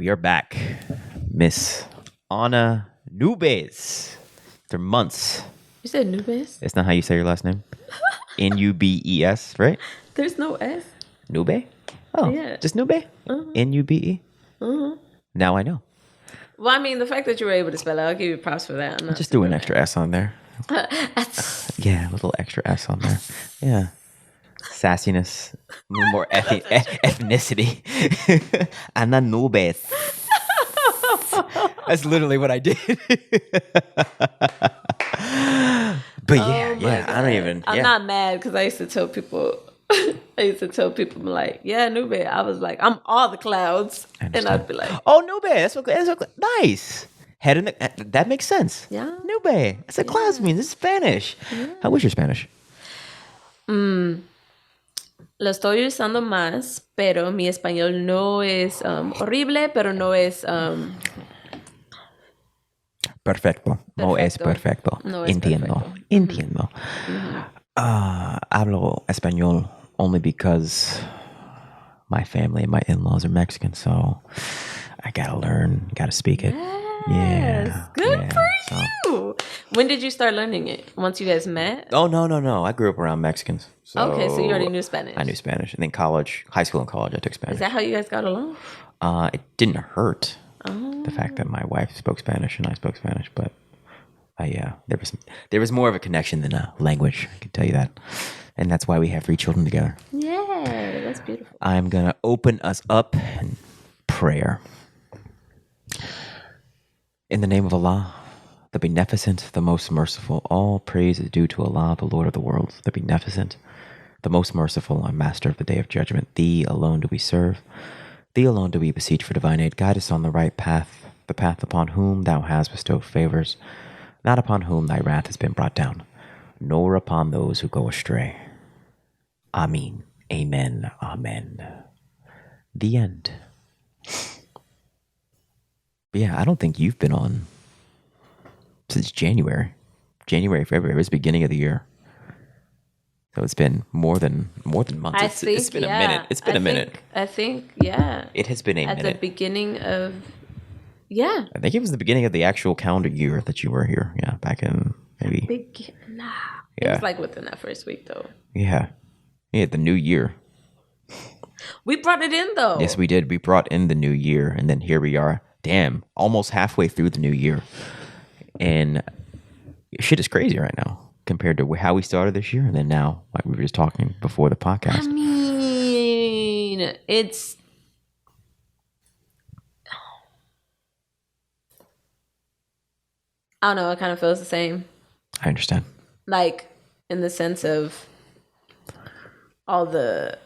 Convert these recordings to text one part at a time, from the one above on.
We are back. Miss Anna Nubes. After months. You said Nubes? It's not how you say your last name. Nubes, right? There's no S. Nube? Oh, yeah. Just Nube? Nube? Now I know. Well, I mean, the fact that you were able to spell it, I'll give you props for that. Just do an extra S on there. Yeah, a little extra S on there. Yeah. Sassiness, a little more ethnicity. Anna Nubes. That's literally what I did. But yeah, I don't even. I'm not mad because I used to tell people, I'm like, yeah, Nube. I was like, I'm all the clouds. And I'd be like, oh, Nube. That's okay. Nice. Head in the, that makes sense. Yeah. Nube. That's what clouds means. It's Spanish. Yeah. How was your Spanish? Lo estoy usando más, pero mi español no es horrible, pero no es... Perfecto. No es perfecto. No es Entiendo. perfecto. Entiendo. Hablo español only because my family and my in-laws are Mexican, so I gotta learn, gotta speak it. Yes. Yeah. Good for you. When did you start learning it? Once you guys met? Oh, no. I grew up around Mexicans. So okay, so you already knew Spanish. I knew Spanish. And then high school and college, I took Spanish. Is that how you guys got along? It didn't hurt the fact that my wife spoke Spanish and I spoke Spanish, but there was more of a connection than a language, I can tell you that. And that's why we have 3 children together. Yeah, that's beautiful. I'm going to open us up in prayer. In the name of Allah, the Beneficent, the Most Merciful, all praise is due to Allah, the Lord of the worlds, the Beneficent, the Most Merciful, and Master of the Day of Judgment. Thee alone do we serve. Thee alone do we beseech for divine aid. Guide us on the right path, the path upon whom thou hast bestowed favors, not upon whom thy wrath has been brought down, nor upon those who go astray. Amen. Amen. Amen. The end. But yeah, I don't think you've been on since January, February. It was the beginning of the year. So it's been more than months. It's been a minute. It's been a minute. I think, yeah. It has been a minute. At the beginning of, yeah. I think it was the beginning of the actual calendar year that you were here. Yeah, back in maybe. It was like within that first week, though. Yeah. Yeah, the new year. We brought it in, though. Yes, we did. We brought in the new year, and then here we are. Damn, almost halfway through the new year. And shit is crazy right now compared to how we started this year and then now, like we were just talking before the podcast. I mean, it's... I don't know, it kind of feels the same. I understand. Like, in the sense of all the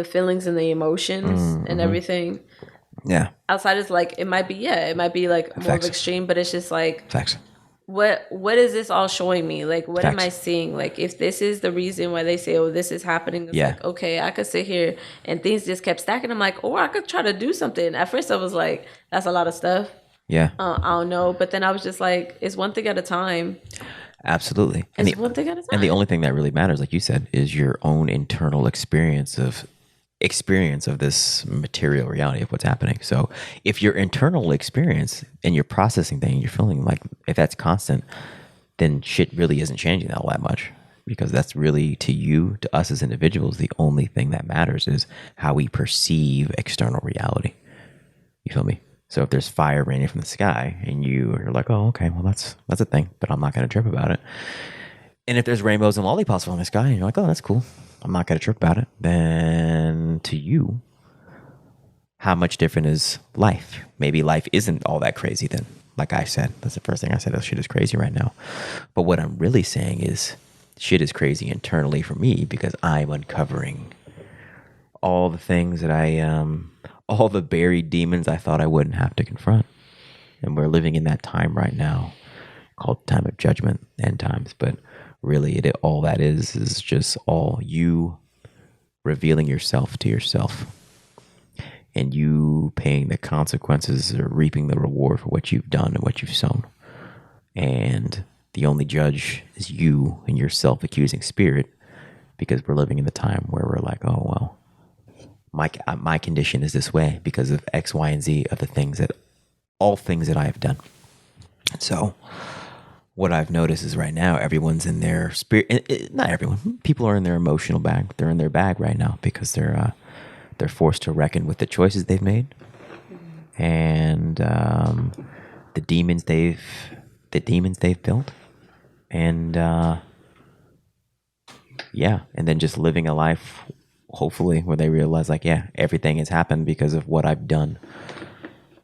feelings and the emotions and everything. Yeah. Outside is like, it might be like more of extreme, but it's just like, facts. What is this all showing me? Like, what am I seeing? Like, if this is the reason why they say, oh, this is happening, it's like, okay, I could sit here and things just kept stacking. I'm like, I could try to do something. At first I was like, that's a lot of stuff. Yeah. I don't know. But then I was just like, it's one thing at a time. Absolutely. It's one thing at a time. And the only thing that really matters, like you said, is your own internal experience of this material reality of what's happening. So if your internal experience and you're processing things, you're feeling like, if that's constant, then shit really isn't changing all that much, because that's really, to you, to us as individuals, the only thing that matters is how we perceive external reality. You feel me? So if there's fire raining from the sky and you're like, oh, okay, well, that's a thing, but I'm not going to trip about it. And if there's rainbows and lollipops from the sky and you're like, oh, that's cool, I'm not going to trip about it, then to you, how much different is life? Maybe life isn't all that crazy then. Like I said, that's the first thing I said, that shit is crazy right now. But what I'm really saying is shit is crazy internally for me because I'm uncovering all the things that all the buried demons I thought I wouldn't have to confront. And we're living in that time right now called time of judgment, end times. But really, all that is just all you revealing yourself to yourself and you paying the consequences or reaping the reward for what you've done and what you've sown. And the only judge is you and your self-accusing spirit, because we're living in the time where we're like, oh, well, my condition is this way because of X, Y, and Z of all things that I have done. And so what I've noticed is right now, everyone's in their spirit. Not everyone. People are in their emotional bag. They're in their bag right now because they're forced to reckon with the choices they've made and the demons they've built, and and then just living a life, hopefully, where they realize like, yeah, everything has happened because of what I've done.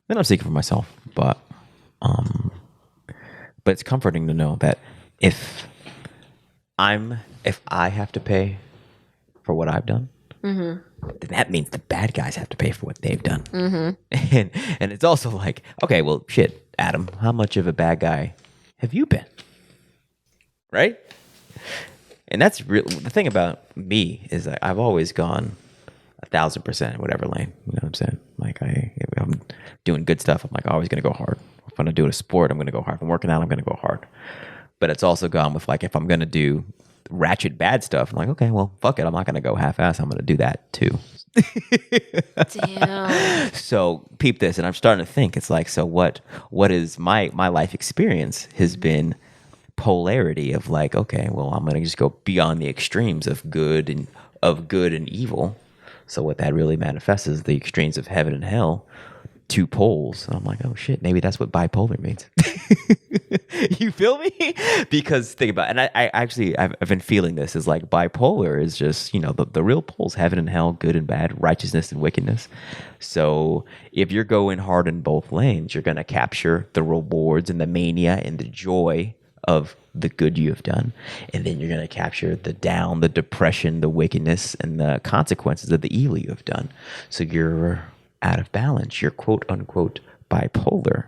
Then I'm speaking for myself, but it's comforting to know that if I have to pay for what I've done, then that means the bad guys have to pay for what they've done. And it's also like, okay, well, shit, Adam, how much of a bad guy have you been? Right? And that's real. The thing about me is that I've always gone 1,000% whatever lane. You know what I'm saying? Like if I'm doing good stuff, I'm like always gonna go hard. If I'm gonna do a sport, I'm gonna go hard. If I'm working out, I'm gonna go hard. But it's also gone with like if I'm gonna do ratchet bad stuff, I'm like, okay, well, fuck it. I'm not gonna go half-ass. I'm gonna do that too. Damn. So peep this, and I'm starting to think. It's like, so what is my life experience has been polarity of like, okay, well, I'm gonna just go beyond the extremes of good and evil. So what that really manifests is the extremes of heaven and hell, two poles. And I'm like, oh shit, maybe that's what bipolar means. You feel me? Because think about it, and I actually I've been feeling this is like bipolar is just, you know, the real poles, heaven and hell, good and bad, righteousness and wickedness. So if you're going hard in both lanes, you're gonna capture the rewards and the mania and the joy of the good you have done, and then you're going to capture the down, the depression, the wickedness, and the consequences of the evil you have done. So you're out of balance. You're quote unquote bipolar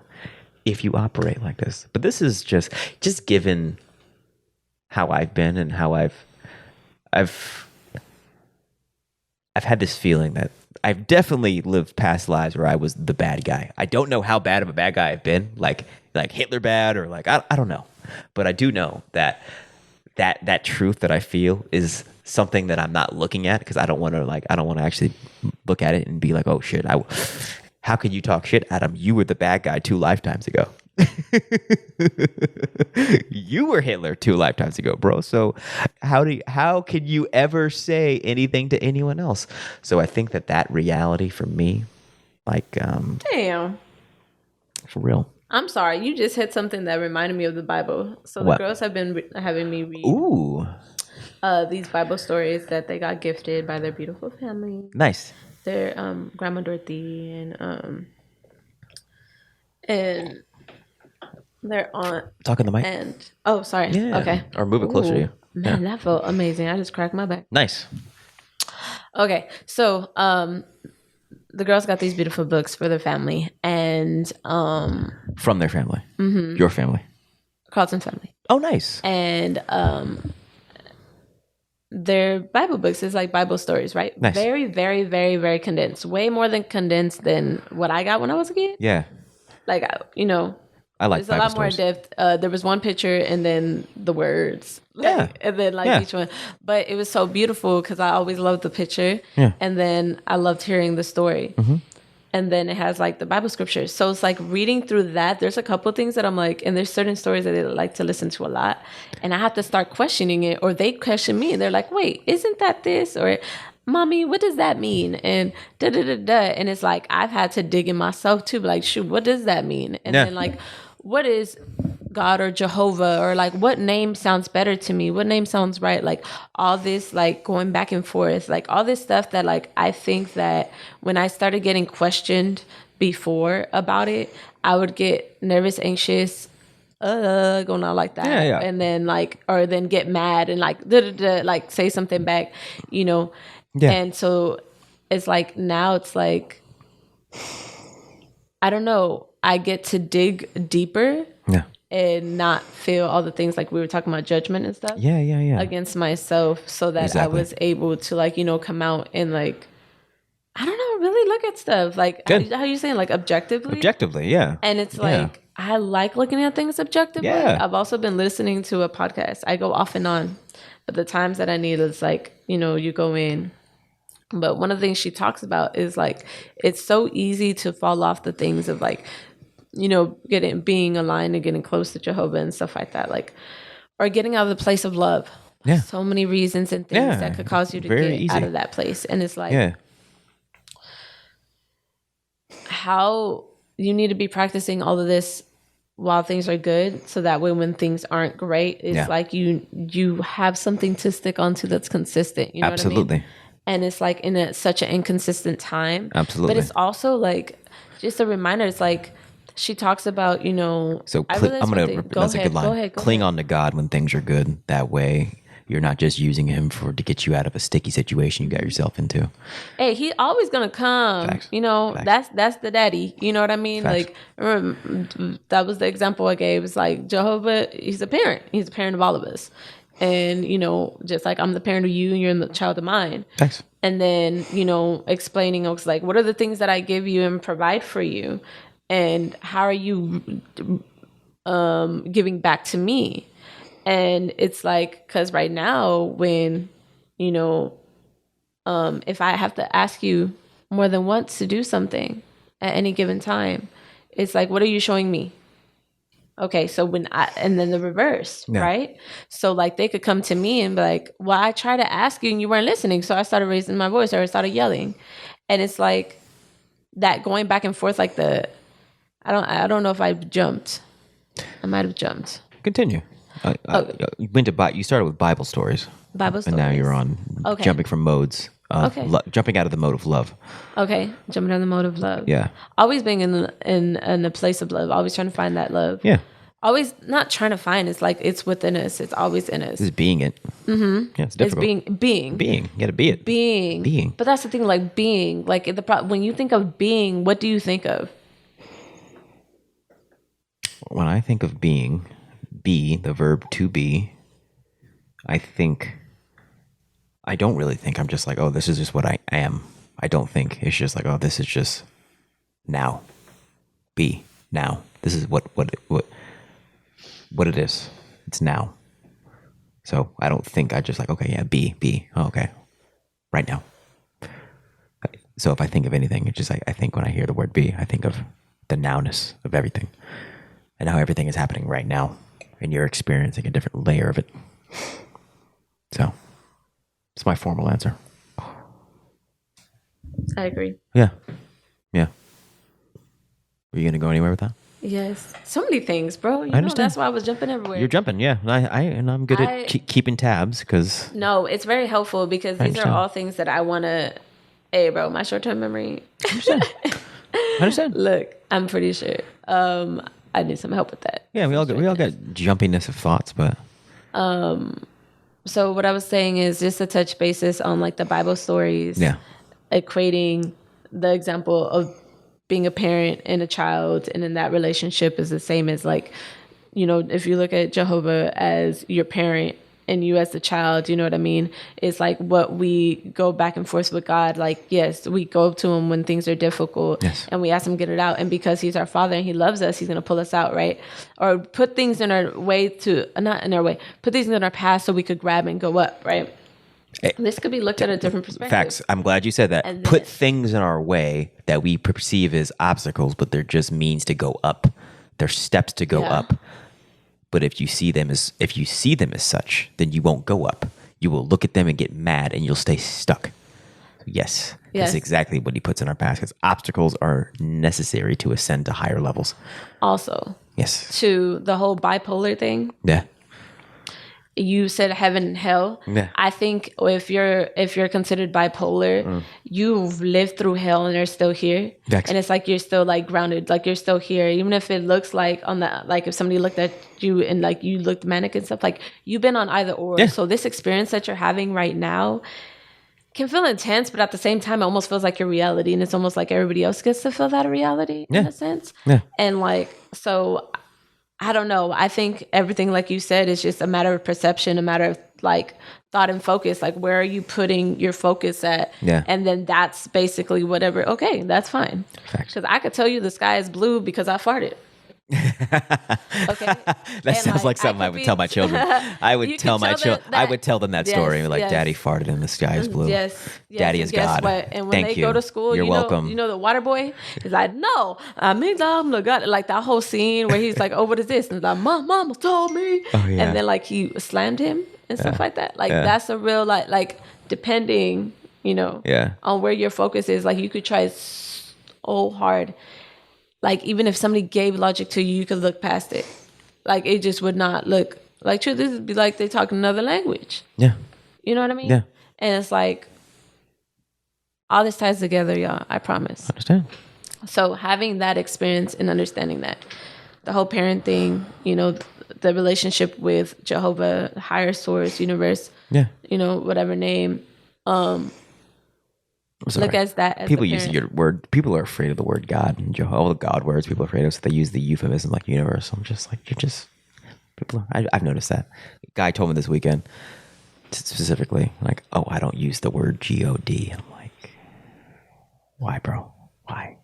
if you operate like this. But this is just given how I've been and how I've had this feeling that I've definitely lived past lives where I was the bad guy. I don't know how bad of a bad guy I've been, like Hitler bad, or like I don't know. But I do know that truth that I feel is something that I'm not looking at because I don't want to actually look at it and be like, oh shit, how could you talk shit, Adam? You were the bad guy 2 lifetimes ago. You were Hitler 2 lifetimes ago, bro. So how can you ever say anything to anyone else? So I think that reality for me, like, damn, for real. I'm sorry, you just hit something that reminded me of the Bible. So the girls have been having me read these Bible stories that they got gifted by their beautiful family. Nice. Their Grandma Dorothy and their aunt. Talking the mic. And sorry. Yeah. Okay. Or move it closer to you. Man, that felt amazing. I just cracked my back. Nice. Okay, so the girls got these beautiful books for their family, and from their family, your family, Carlton's family. Oh, nice. And their Bible books is like Bible stories, right? Nice. Very, very, very, very condensed. Way more condensed than what I got when I was a kid. Yeah. Like, you know, I like there's Bible a lot stories. more depth. There was one picture and then the words. And then each one. But it was so beautiful because I always loved the picture. Yeah. And then I loved hearing the story. Mm-hmm. And then it has like the Bible scriptures. So it's like reading through that. There's a couple things that I'm like, and there's certain stories that I like to listen to a lot. And I have to start questioning it, or they question me. And they're like, wait, isn't that this? Or, mommy, what does that mean? And da-da-da-da. And it's like, I've had to dig in myself too. Like, shoot, what does that mean? And then like, what is God or Jehovah, or like what name sounds better to me? What name sounds right? Like all this, like going back and forth, like all this stuff that like I think that when I started getting questioned before about it, I would get nervous, anxious, going on like that, and then like, or then get mad and like like say something back, you know. And so it's like now it's like I don't know. I get to dig deeper and not feel all the things like we were talking about, judgment and stuff against myself, so that I was able to like, you know, come out and like, I don't know, really look at stuff like how you saying, like objectively, and it's like I like looking at things objectively. I've also been listening to a podcast. I go off and on, but the times that I need is like, you know, you go in But one of the things she talks about is like, it's so easy to fall off the things of like, you know, being aligned and getting close to Jehovah and stuff like that. Like, or getting out of the place of love. Yeah. So many reasons and things that could cause you to get easy. out of that place. And it's like, how you need to be practicing all of this while things are good, so that way when things aren't great, it's like you have something to stick onto that's consistent. You know what I mean? And it's like in such an inconsistent time. Absolutely. But it's also like just a reminder. It's like she talks about, you know. So that's a good line. Go ahead. Cling on to God when things are good. That way you're not just using him to get you out of a sticky situation you got yourself into. Hey, he always gonna come. Facts. You know, Facts. that's the daddy. You know what I mean? Facts. Like, that was the example I gave. It's like Jehovah, he's a parent. He's a parent of all of us. And, you know, just like I'm the parent of you and you're the child of mine. Thanks. And then, you know, explaining, it's like, what are the things that I give you and provide for you? And how are you giving back to me? And it's like, because right now, when, you know, if I have to ask you more than once to do something at any given time, it's like, what are you showing me? Okay, so and then the reverse, right? So like they could come to me and be like, well, I tried to ask you and you weren't listening. So I started raising my voice or I started yelling. And it's like that going back and forth, like I don't know if I jumped. I might have jumped. Continue. You started with Bible stories. And now you're on jumping from modes. Jumping out of the mode of love. Okay, jumping out of the mode of love. Yeah. Always being in a place of love. Always trying to find that love. Yeah. Always not trying to find. It's like it's within us. It's always in us. It's being it. Mm-hmm. Yeah, it's difficult. It's being. You got to be it. Being. But that's the thing. Like being. Like when you think of being, what do you think of? When I think of being, be the verb to be, I don't really think I'm just like, oh, this is just what I am. I don't think it's just like, oh, this is just now. Be now. This is what it is. It's now. So I don't think I just like, okay, yeah, be. Oh, okay. Right now. So if I think of anything, it's just like, I think when I hear the word be, I think of the nowness of everything and how everything is happening right now and you're experiencing a different layer of it. So it's my formal answer. I agree. Yeah. Are you going to go anywhere with that? Yes. So many things, bro. I understand. That's why I was jumping everywhere. You're jumping, yeah. And I'm good at keeping tabs because... No, it's very helpful because these are all things that I want to... Hey, bro, my short-term memory... I understand. Look, I'm pretty sure. I need some help with that. Yeah, we all got jumpiness of thoughts, but... So what I was saying is just to touch basis on like the Bible stories, equating the example of being a parent and a child, and in that relationship is the same as like, you know, if you look at Jehovah as your parent and you as the child, you know what I mean? It's like what we go back and forth with God. Like, yes, we go up to him when things are difficult and we ask him to get it out. And because he's our father and he loves us, he's going to pull us out, right? Or put things in our way put things in our path so we could grab and go up, right? This could be looked at a different perspective. Facts. I'm glad you said that. And put things in our way that we perceive as obstacles, but they're just means to go up. They're steps to go up. But if you see them as such, then you won't go up. You will look at them and get mad, and you'll stay stuck. Yes. That's exactly what he puts in our path, because obstacles are necessary to ascend to higher levels. Also, yes, to the whole bipolar thing. Yeah. You said heaven and hell. Yeah. I think if you're considered bipolar, you've lived through hell and you're still here. Exactly. And it's like you're still like grounded, like you're still here, even if it looks like if somebody looked at you and like you looked manic and stuff, like you've been on either or. Yeah. So this experience that you're having right now can feel intense, but at the same time, it almost feels like your reality, and it's almost like everybody else gets to feel that reality in a sense. Yeah. And like so. I don't know. I think everything, like you said, is just a matter of perception, a matter of like thought and focus. Like, where are you putting your focus at? Yeah. And then that's basically whatever. Okay, that's fine. Because I could tell you the sky is blue because I farted. Okay. That sounds like something I would tell my children. I would tell my children. I would tell them that story. Like, Daddy farted and the sky is blue. Yes. Daddy is God. What? And when they go to school, You're welcome. You know the water boy is like, no, I'm the God. Like that whole scene where he's like, oh, what is this? And he's like, Mama told me. Oh, yeah. And then like he slammed him and stuff like that. Like that's a real like depending, on where your focus is. Like you could try so hard. Like, even if somebody gave logic to you, you could look past it. Like, it just would not look like truth. This would be like they talk another language. Yeah. You know what I mean? Yeah. And it's like, all this ties together, y'all. I promise. I understand. So, having that experience and understanding that, the whole parent thing, the relationship with Jehovah, higher source, universe, whatever name, look as that as people use your word. People are afraid of the word God and all the God words people are afraid of, so they use the euphemism like universe. I'm just like, I've noticed that. A guy told me this weekend specifically, like, oh, I don't use the word God. I'm like, why, bro? Why?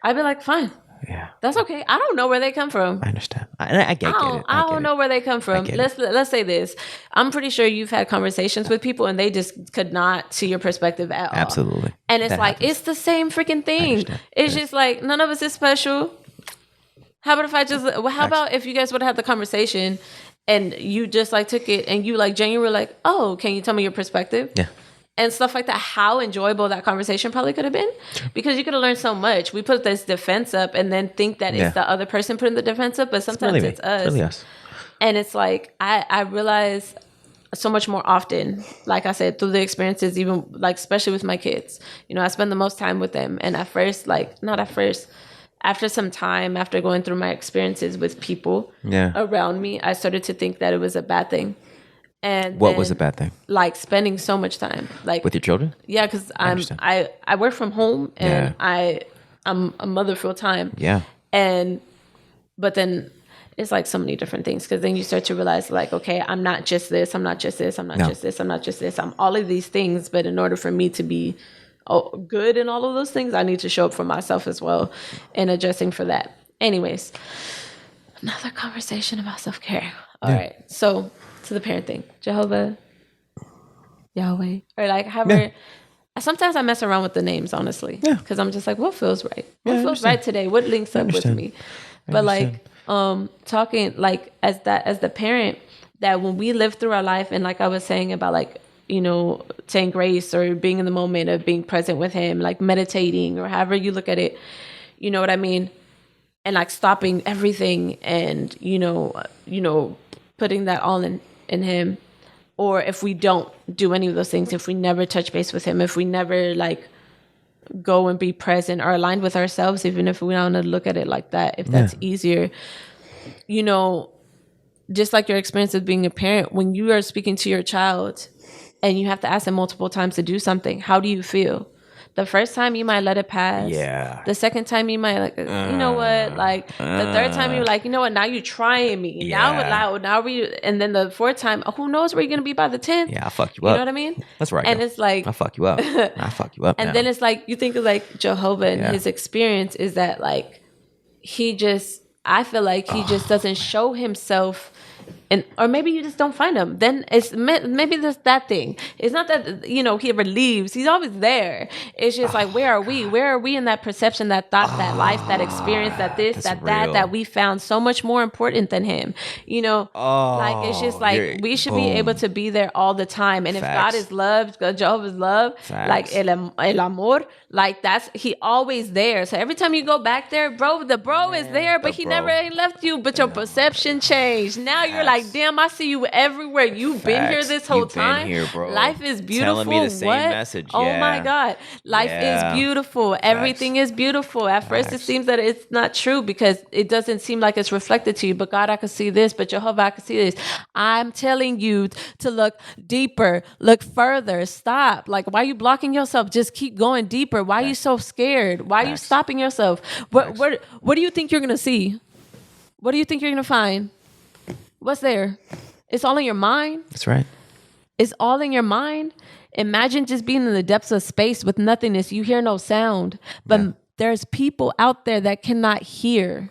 I'd be like, fine. Yeah, that's okay. I don't know where they come from. I understand. I get it. I don't know where they come from. Let's say this. I'm pretty sure you've had conversations with people and they just could not see your perspective at all. Absolutely. And it's like, it's the same freaking thing. It's just like, none of us is special. How about if you guys would have had the conversation and you just like took it and you like genuinely were like, oh, can you tell me your perspective? Yeah. And stuff like that, how enjoyable that conversation probably could have been. Because you could have learned so much. We put this defense up and then think that it's the other person putting the defense up, but sometimes it's us. It's really us. And it's like, I realize so much more often, like I said, through the experiences, even like, especially with my kids. I spend the most time with them. And after some time, after going through my experiences with people around me, I started to think that it was a bad thing. And what was a bad thing? Like spending so much time, like with your children. Yeah, because I work from home and I'm a mother full time. Yeah. But then it's like so many different things, because then you start to realize like, okay, I'm not just this. I'm not just this. I'm not just this. I'm not just this. I'm all of these things. But in order for me to be good in all of those things, I need to show up for myself as well, and adjusting for that. Anyways, another conversation about self-care. All right, so. To the parent thing, Jehovah, Yahweh, or like however. Sometimes I mess around with the names, honestly, because I'm just like, what feels right? What feels right today? What links up with me? But like, talking like as the parent, that when we live through our life, and like I was saying about like, saying grace or being in the moment of being present with Him, like meditating or however you look at it, you know what I mean, and like stopping everything and putting that all in Him. Or if we don't do any of those things, if we never touch base with Him, if we never like go and be present or aligned with ourselves, even if we don't look at it like that, if that's easier, just like your experience of being a parent, when you are speaking to your child and you have to ask them multiple times to do something, how do you feel? The first time you might let it pass. Yeah. The second time you might like, you know what? Like the third time you're like, you know what? Now you're trying me. Yeah. Now and then the fourth time, who knows where you're gonna be by the 10th? Yeah, I'll fuck you up. You know what I mean? That's right. And it's like, I'll fuck you up. And then it's like, you think of like Jehovah and his experience is that like I feel like he just doesn't show himself. Or maybe you just don't find him. Then maybe there's that thing. It's not that he ever leaves. He's always there. It's just like, where are we? Where are we in that perception, that thought, that life, that experience, that this, that real. That we found so much more important than him? Like it's just like we should be able to be there all the time. And if God is love, Jehovah's love, like el amor, like he always there. So every time you go back there, the bro is there, but he never ain't left you. But your perception changed. Now you're like, damn, I see you everywhere. You've been here this whole time. Here, bro. Life is beautiful. Telling me the same message. Oh my God. Life is beautiful. Everything is beautiful. At first it seems that it's not true because it doesn't seem like it's reflected to you. But God, I can see this. But Jehovah, I can see this. I'm telling you to look deeper, look further. Stop. Like, why are you blocking yourself? Just keep going deeper. Why are you so scared? Why are you stopping yourself? What do you think you're going to see? What do you think you're going to find? What's there? It's all in your mind. That's right. It's all in your mind. Imagine just being in the depths of space with nothingness. You hear no sound. But there's people out there that cannot hear.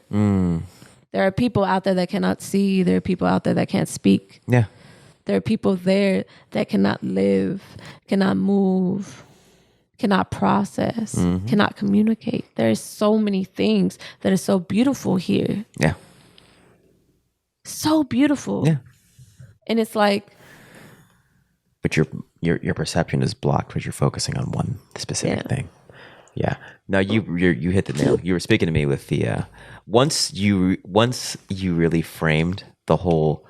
There are people out there that cannot see. There are people out there that can't speak. Yeah. There are people there that cannot live, cannot move, cannot process, cannot communicate. There's so many things that are so beautiful here. Yeah. So beautiful. Yeah. And it's like, but your perception is blocked because you're focusing on one specific thing. Yeah. No, you hit the nail. You were speaking to me with the once you really framed the whole.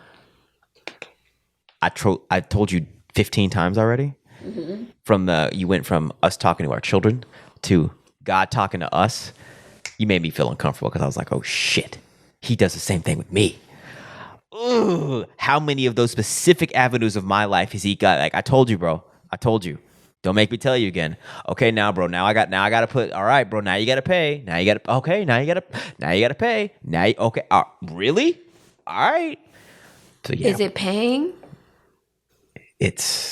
I told you 15 times already. You went from us talking to our children to God talking to us. You made me feel uncomfortable because I was like, oh shit, he does the same thing with me. Ooh, how many of those specific avenues of my life has he got? Like, I told you, bro. I told you. Don't make me tell you again. Okay, now, bro. Now I got to put. All right, bro. Now you got to pay. Now you got to. Okay. Now you got to pay. Now you. Okay. Really? All right. So yeah. Is it paying?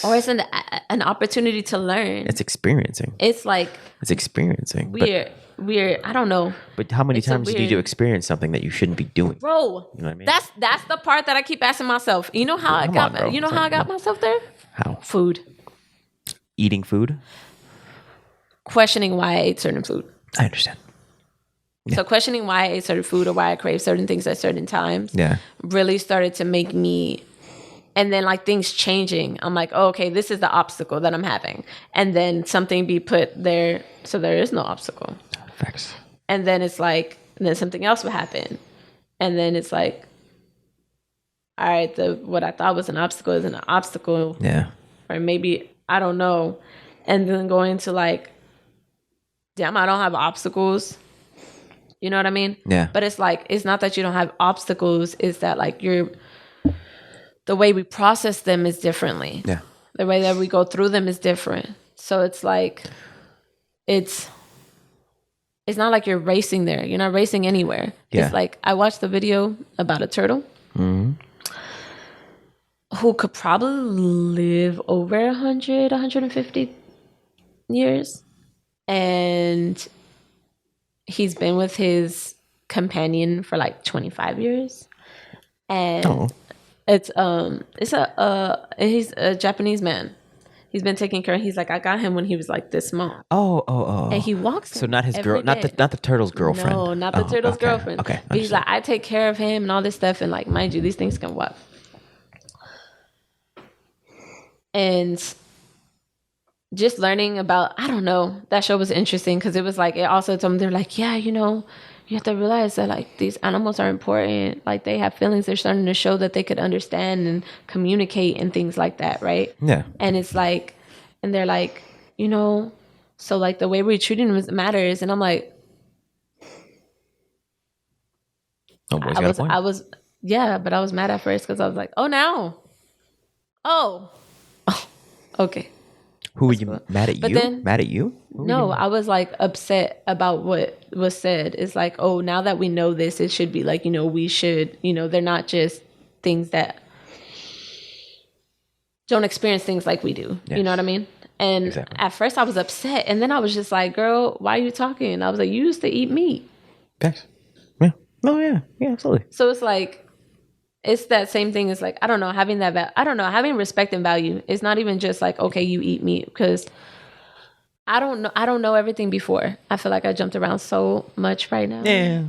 Or it's an opportunity to learn. It's experiencing. It's like it's experiencing. We're I don't know. But how many times do you need to experience something that you shouldn't be doing? Bro, you know what I mean? That's the part that I keep asking myself. You know how I got myself there? How? Food. Eating food? Questioning why I ate certain food. I understand. Yeah. So questioning why I ate certain food or why I crave certain things at certain times really started to make me. And then like things changing. I'm like, oh, okay, this is the obstacle that I'm having. And then something be put there. So there is no obstacle. Facts. And then it's like, and then something else would happen. And then it's like, all right, what I thought was an obstacle isn't an obstacle. Yeah. Or maybe, I don't know. And then going to like, damn, I don't have obstacles. You know what I mean? Yeah. But it's like, it's not that you don't have obstacles. It's that like the way we process them is differently. Yeah. The way that we go through them is different. So it's like, it's not like you're racing there. You're not racing anywhere. Yeah. It's like, I watched the video about a turtle who could probably live over 100, 150 years. And he's been with his companion for like 25 years. And he's a Japanese man. He's been taking care. He's like, I got him when he was like this small. Oh. And he walks. So not his girl, not the turtle's girlfriend. No, not the turtle's girlfriend. Okay. But he's like, I take care of him and all this stuff. And like, mind you, these things can walk. And just learning about, I don't know, that show was interesting because it was like, it also told me, they're like, yeah, you know, you have to realize that like these animals are important. Like they have feelings. They're starting to show that they could understand and communicate and things like that, right? Yeah. And it's like, and they're like, you know, so like the way we're treating them matters. And I'm like, I was mad at first because I was like, okay. Who were you mad at? Mad at you? No, I was like upset about what was said. It's like, oh, now that we know this, it should be like, you know, we should, you know, they're not just things that don't experience things like we do. Yes. You know what I mean? And At first I was upset. And then I was just like, girl, why are you talking? And I was like, you used to eat meat. Thanks. Yeah. Oh, yeah. Yeah, absolutely. So it's like, it's that same thing. It's like, I don't know, having respect and value. It's not even just like, okay, you eat meat, because I don't know everything before. I feel like I jumped around so much right now. Yeah.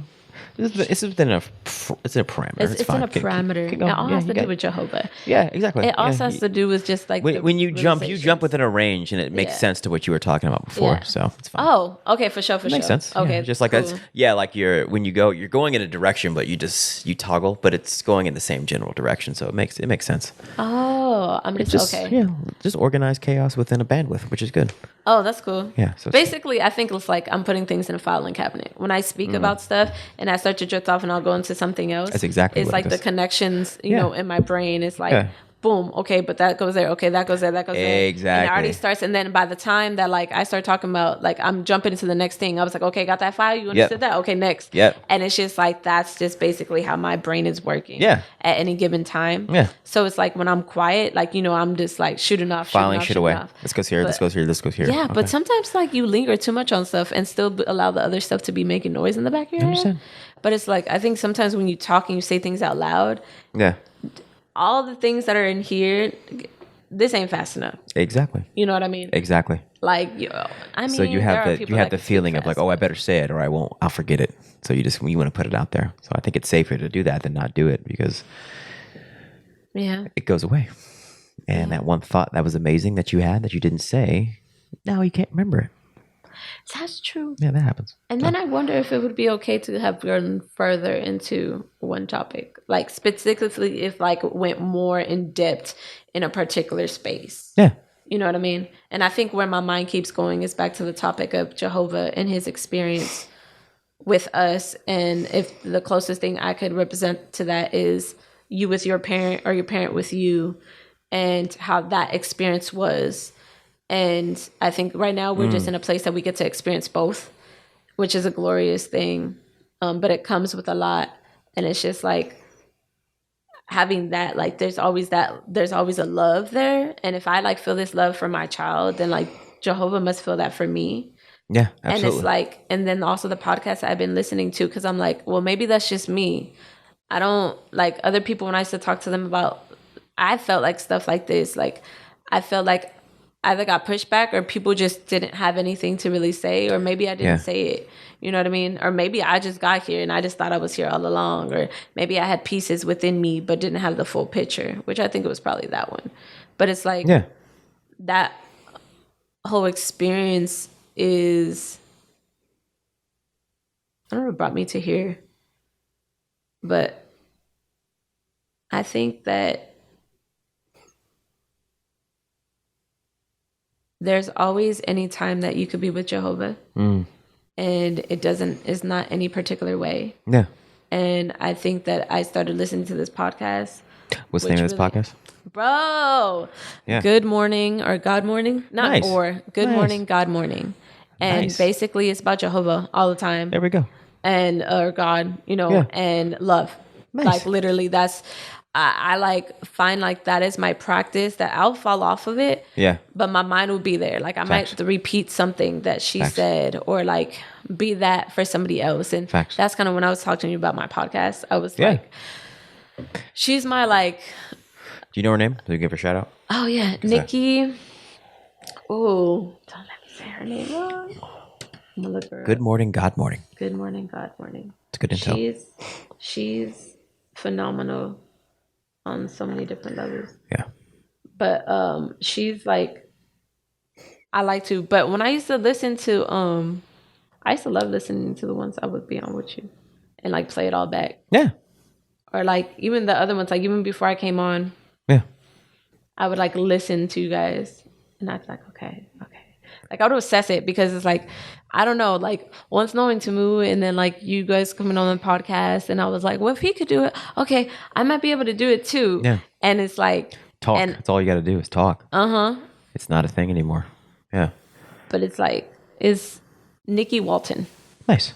It's within a parameter. It's in a parameter. It all has to do with Jehovah. Yeah, exactly. It also has to do with just like when you jump within a range, and it makes sense to what you were talking about before. Yeah. So it's fine. Oh, okay, for sure. Makes sense. Okay, yeah, just like cool. That's like you're going in a direction, but you toggle, but it's going in the same general direction, so it makes sense. Oh, I'm just okay. Yeah, just organize chaos within a bandwidth, which is good. Oh, that's cool. Yeah. So basically, I think it's like I'm putting things in a filing cabinet. When I speak about stuff and I start to drift off and I'll go into something else. That's exactly it's what like the connections, you know, in my brain. It's like boom, okay, but that goes there, okay, that goes there, that goes there. Exactly. And it already starts, and then by the time that like I start talking about, like I'm jumping into the next thing, I was like, okay, got that file, you understood that? Okay, next. And it's just like, that's just basically how my brain is working at any given time. So it's like when I'm quiet, like, you know, I'm just like shooting off, filing shit away. This goes here, this goes here, this goes here. Yeah, but sometimes like you linger too much on stuff and still allow the other stuff to be making noise in the back of your head. But it's like, I think sometimes when you talk and you say things out loud, all the things that are in here, this ain't fast enough. Exactly. You know what I mean? Exactly. Like, I mean, so you have the feeling of like, oh, I better say it or I'll forget it. So you want to put it out there. So I think it's safer to do that than not do it, because it goes away. And that one thought that was amazing that you had that you didn't say, now you can't remember it. That's true. Yeah, that happens. And then I wonder if it would be okay to have gone further into one topic, like specifically if like went more in depth in a particular space. Yeah. You know what I mean? And I think where my mind keeps going is back to the topic of Jehovah and his experience with us. And if the closest thing I could represent to that is you with your parent or your parent with you, and how that experience was. And I think right now we're just in a place that we get to experience both, which is a glorious thing. But it comes with a lot. And it's just like having that, like, there's always a love there. And if I like feel this love for my child, then like Jehovah must feel that for me. Yeah, absolutely. And it's like, and then also the podcast I've been listening to, because I'm like, well, maybe that's just me. I don't like other people. When I used to talk to them about, I felt like stuff like this, like I felt like either got pushed back or people just didn't have anything to really say, or maybe I didn't say it. You know what I mean? Or maybe I just got here and I just thought I was here all along, or maybe I had pieces within me but didn't have the full picture, which I think it was probably that one. But it's like that whole experience is, I don't know, it brought me to here. But I think that there's always any time that you could be with Jehovah. And it's not any particular way. Yeah. And I think that I started listening to this podcast. What's the name of this podcast? Bro. Yeah. Good Morning or God Morning. Not nice. Or Good nice. Morning, God Morning. And nice. Basically it's about Jehovah all the time. There we go. And or God, you know, and love. Nice. Like literally that's, I like find like that is my practice, that I'll fall off of it. Yeah. But my mind will be there. Like I might repeat something that she said, or like be that for somebody else. And that's kind of when I was talking to you about my podcast. I was like, she's my like. Do you know her name? Do you give her a shout out? Oh yeah. Nikki. Oh, don't let me say her name wrong. I'm gonna look her Good up. Morning, God Morning. Good Morning, God Morning. It's good intel. She's phenomenal on so many different levels. Yeah. But she's like, I like to, but when I used to listen to I used to love listening to the ones I would be on with you and like play it all back. Yeah. Or like even the other ones, like even before I came on, I would like listen to you guys and I'd be like, okay. Like I would assess it, because it's like, I don't know, like once knowing Tamu and then like you guys coming on the podcast, and I was like, well, if he could do it, okay, I might be able to do it too. Yeah. And it's like talk. And that's all you got to do is talk. It's not a thing anymore. Yeah. But it's like, is Nikki Walton. Nice.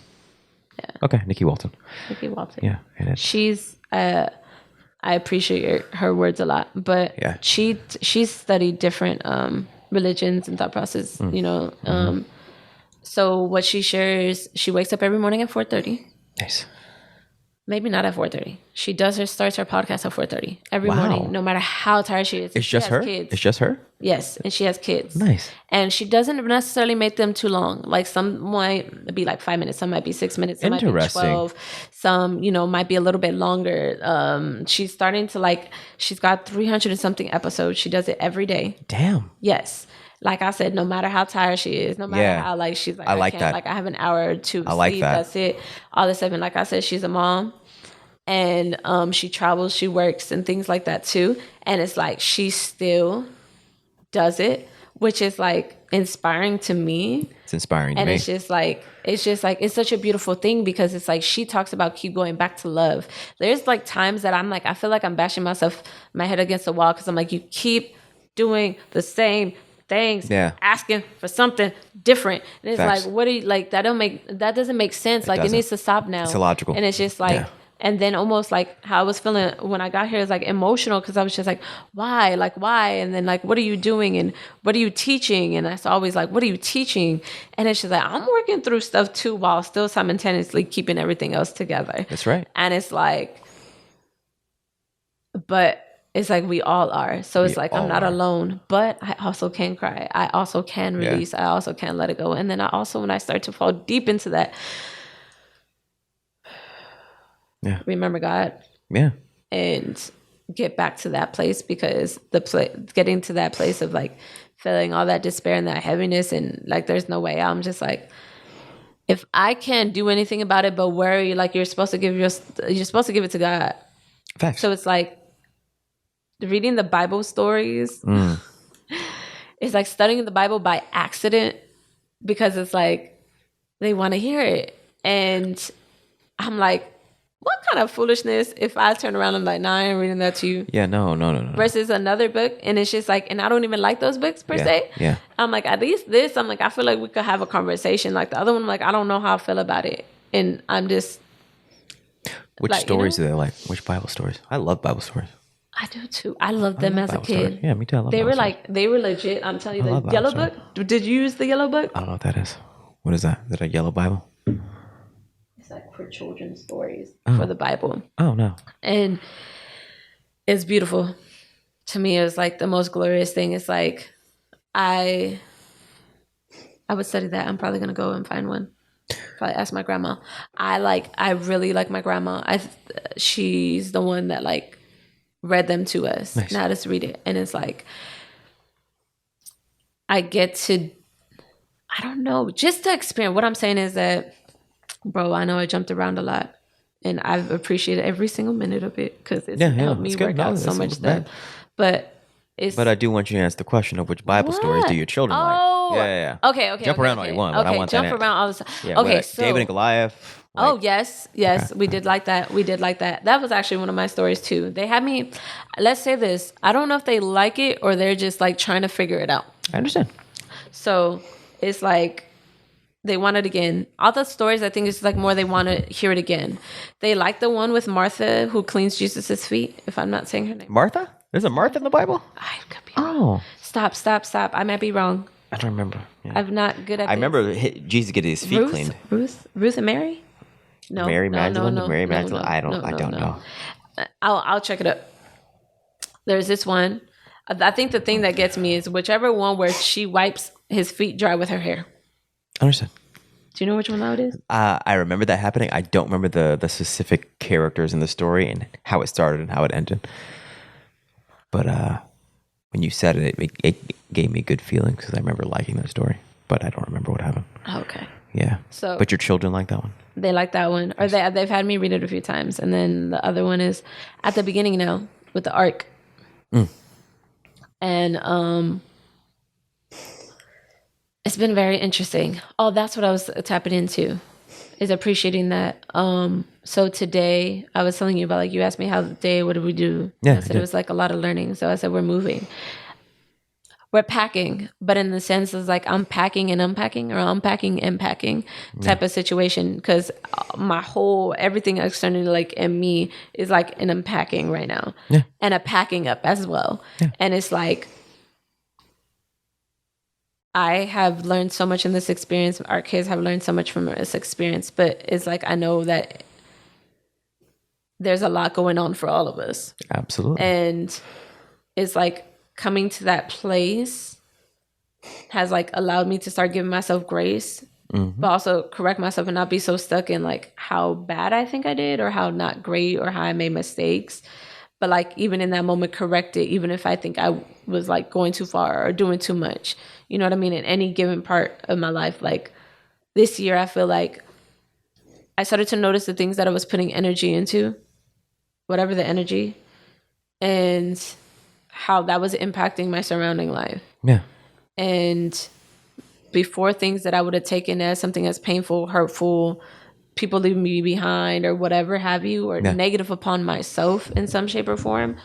Yeah. Okay, Nikki Walton. Nikki Walton. Yeah. And she's I appreciate her words a lot, but she's studied different religions and thought process, you know. So what she shares, she wakes up every morning at 4:30. Nice. Maybe not at 4:30. She starts her podcast at 4:30 every morning, no matter how tired she is. It's just her? Kids. It's just her? Yes, and she has kids. Nice. And she doesn't necessarily make them too long. Like some might be like 5 minutes, some might be 6 minutes, some might be 12. Some, you know, might be a little bit longer. She's starting to like, she's got 300 and something episodes. She does it every day. Damn. Yes. Like I said, no matter how tired she is, no matter how like she's like, I like that. Like I have an hour or two of I like sleep. that. That's it. All this stuff. And like I said, she's a mom, and she travels, she works and things like that too. And it's like she still does it which is like inspiring to me. It's inspiring to me. It's just like it's such a beautiful thing because it's like she talks about keep going back to love. There's like times that I'm like, I feel like I'm bashing my head against the wall because I'm like, you keep doing the same things, asking for something different. And it's like, what do you like? That doesn't make sense. Like it needs to stop now. It's illogical. And it's just like, and then almost like how I was feeling when I got here is like emotional because I was just like, why? And then like, what are you doing? And what are you teaching? And that's always like, what are you teaching? And it's just like, I'm working through stuff too while still simultaneously keeping everything else together. That's right. And it's like, but it's like we all are. So it's like I'm not alone, but I also can cry. I also can release. I also can let it go. And then I also, when I start to fall deep into that, remember God. Yeah. And get back to that place because getting to that place of like feeling all that despair and that heaviness and like there's no way out. I'm just like, if I can't do anything about it, but worry, like you're supposed to give it to God. Facts. So it's like, reading the Bible stories is like studying the Bible by accident because it's like they want to hear it. And I'm like, what kind of foolishness if I turn around and I'm like, nah, I ain't reading that to you. Yeah, no. Versus another book. And it's just like, and I don't even like those books per se. Yeah. I'm like, at least this, I'm like, I feel like we could have a conversation. Like the other one, like, I don't know how I feel about it. And I'm just. Which like, stories do they like? Which Bible stories? I love Bible stories. I do too. I loved them as a kid. Stories. Yeah, me too. I love they were like, they were legit. I'm telling you, the yellow book. Did you use the yellow book? I don't know what that is. What is that? Is that a yellow Bible? It's like for children's stories for the Bible. Oh, no. And it's beautiful. To me, it was like the most glorious thing. It's like, I would study that. I'm probably going to go and find one. Probably ask my grandma. I really like my grandma. She's the one that like, read them to us. Nice. Now just read it. And it's like, I get to, I don't know, just to experience. What I'm saying is that, bro, I know I jumped around a lot and I've appreciated every single minute of it because it's helped me work out so much stuff. But I do want you to answer the question of which Bible stories do your children like? Yeah. Okay. Jump around all you want. Okay, I want jump around all the time. Yeah, okay, so David and Goliath. Like, yes. Okay. We did like that. That was actually one of my stories too. They had me, let's say this, I don't know if they like it or they're just like trying to figure it out. I understand. So it's like, they want it again. All the stories, I think it's like more they want to hear it again. They like the one with Martha who cleans Jesus's feet, if I'm not saying her name. Martha? There's a Martha in the Bible? I could be wrong. Stop. I might be wrong. I don't remember. Yeah. I'm not good at I remember Jesus getting his feet cleaned. Ruth and Mary? No. Mary Magdalene? Mary Magdalene? I don't know. I'll check it up. There's this one. I think the thing that gets me is whichever one where she wipes his feet dry with her hair. I understand. Do you know which one that is? I remember that happening. I don't remember the specific characters in the story and how it started and how it ended. But when you said it gave me good feelings because I remember liking that story. But I don't remember what happened. Okay. Yeah. So, but your children like that one? They like that one. Or they've had me read it a few times. And then the other one is at the beginning now with the ark. And it's been very interesting. Oh, that's what I was tapping into, is appreciating that. So today, I was telling you about, like, you asked me how the day, what did we do? Yeah, I said it was like a lot of learning. So I said, we're moving. We're packing, but in the sense is like I'm packing and unpacking or unpacking and packing type of situation. Because everything externally, like in me, is like an unpacking right now. Yeah. And a packing up as well. Yeah. And it's like, I have learned so much in this experience. Our kids have learned so much from this experience. But it's like, I know that there's a lot going on for all of us. Absolutely. And it's like, coming to that place has like allowed me to start giving myself grace, but also correct myself and not be so stuck in like how bad I think I did or how not great or how I made mistakes. But like even in that moment, correct it, even if I think I was like going too far or doing too much. You know what I mean? In any given part of my life, like this year, I feel like I started to notice the things that I was putting energy into, whatever the energy, and how that was impacting my surrounding life. Yeah. And before, things that I would have taken as something as painful, hurtful, people leaving me behind or whatever have you, or negative upon myself in some shape or form,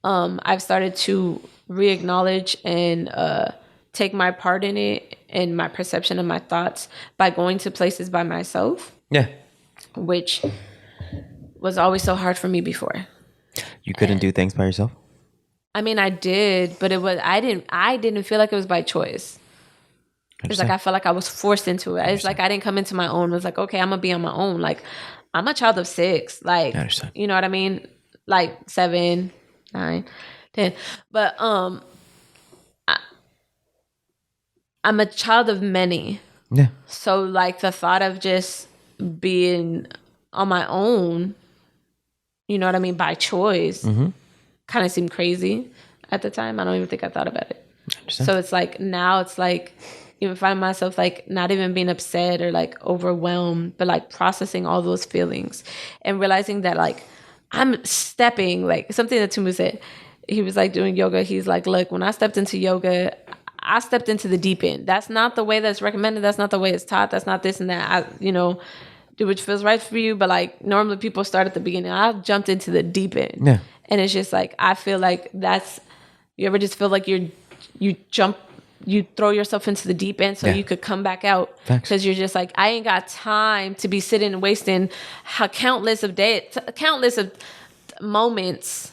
I've started to re-acknowledge and take my part in it and my perception of my thoughts by going to places by myself. Yeah. Which was always so hard for me before. You couldn't do things by yourself? I mean, I did, but I didn't feel like it was by choice. It's like I felt like I was forced into it. It's like I didn't come into my own. It was like, okay, I'm gonna be on my own. Like, I'm a child of 6. Like, you know what I mean? Like 7, 9, 10. But I'm a child of many. Yeah. So like the thought of just being on my own, you know what I mean, by choice, kind of seemed crazy at the time. I don't even think I thought about it. So it's like now it's like even find myself like not even being upset or like overwhelmed, but like processing all those feelings and realizing that like I'm stepping, like something that Tumu said, he was like doing yoga. He's like, look, when I stepped into yoga, I stepped into the deep end. That's not the way that's recommended. That's not the way it's taught. That's not this and that. Do what feels right for you. But like normally people start at the beginning. I jumped into the deep end. Yeah. And it's just like, I feel like you ever just feel like you throw yourself into the deep end so you could come back out, because you're just like, I ain't got time to be sitting and wasting countless of moments.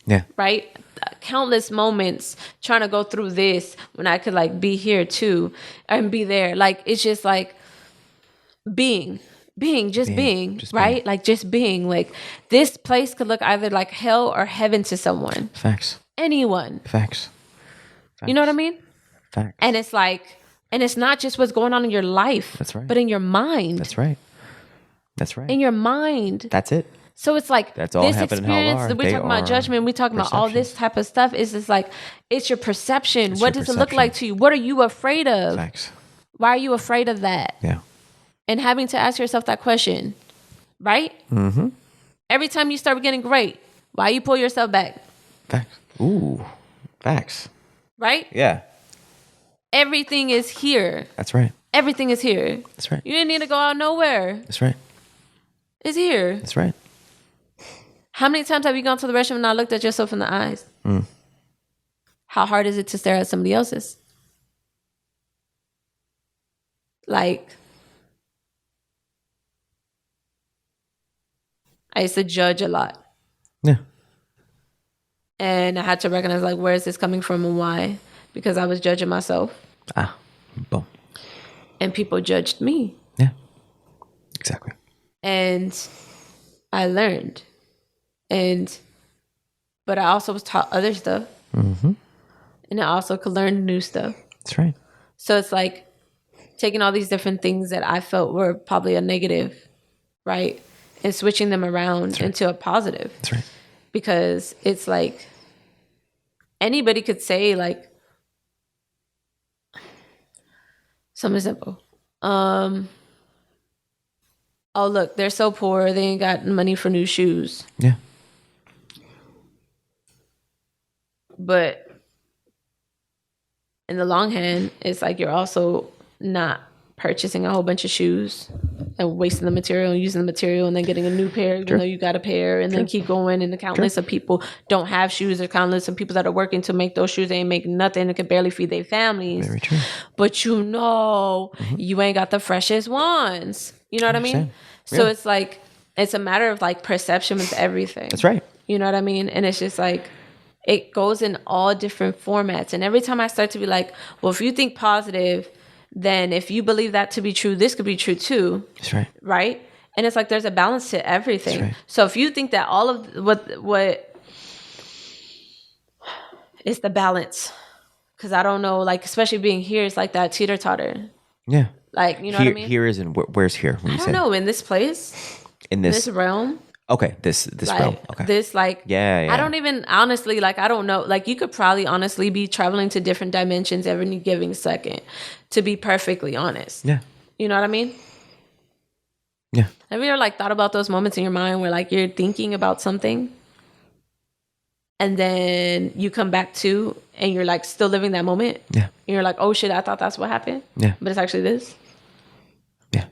Yeah. Right? Countless moments trying to go through this when I could like be here too and be there. Like, it's just like being, right? Like just being. Like, this place could look either like hell or heaven to someone. Facts. Anyone. Facts. You know what I mean? Facts. And it's like, and it's not just what's going on in your life. That's right. But in your mind. That's right. In your mind. That's it. So it's like, that's all this experience that we're talking about judgment, we talking about all this type of stuff, is just like, it's your perception. What does it look like to you? What are you afraid of? Facts. Why are you afraid of that? Yeah. And having to ask yourself that question, right? Mm-hmm. Every time you start getting great, why you pull yourself back? Facts. Ooh, facts. Right? Yeah. Everything is here. That's right. Everything is here. That's right. You didn't need to go out nowhere. That's right. It's here. That's right. How many times have you gone to the restroom and not looked at yourself in the eyes? Mm. How hard is it to stare at somebody else's? Like, I used to judge a lot. Yeah. And I had to recognize, like, where is this coming from and why? Because I was judging myself. Ah, boom. And people judged me. Yeah, exactly. And I learned. But I also was taught other stuff. Mm-hmm. And I also could learn new stuff. That's right. So it's like taking all these different things that I felt were probably a negative, right? And switching them around into a positive. That's right. Because it's like anybody could say like something simple. Oh, look, they're so poor. They ain't got money for new shoes. Yeah. But in the long hand, it's like you're also not purchasing a whole bunch of shoes and wasting the material and using the material and then getting a new pair, even though you got a pair, and then keep going. And the countless of people don't have shoes. There's countless of people that are working to make those shoes. They ain't making nothing and can barely feed their families. Very true. But you ain't got the freshest ones. You know what I mean? So it's like, it's a matter of like perception with everything. That's right. You know what I mean? And it's just like, it goes in all different formats. And every time I start to be like, well, if you think positive, then if you believe that to be true, this could be true too. That's right. Right? And it's like there's a balance to everything. That's right. So if you think that all of what is the balance, because I don't know, like especially being here, it's like that teeter-totter. Yeah. Like, you know what I mean? Here is in, where's here? I don't know, in this place. In this realm. Okay, this like, realm. Okay. This like yeah. I don't even honestly like I don't know. Like you could probably honestly be traveling to different dimensions every given second, to be perfectly honest. Yeah. You know what I mean? Yeah. Have you ever like thought about those moments in your mind where like you're thinking about something and then you come back to, and you're like still living that moment. Yeah. And you're like, oh shit, I thought that's what happened. Yeah. But it's actually this. Yeah.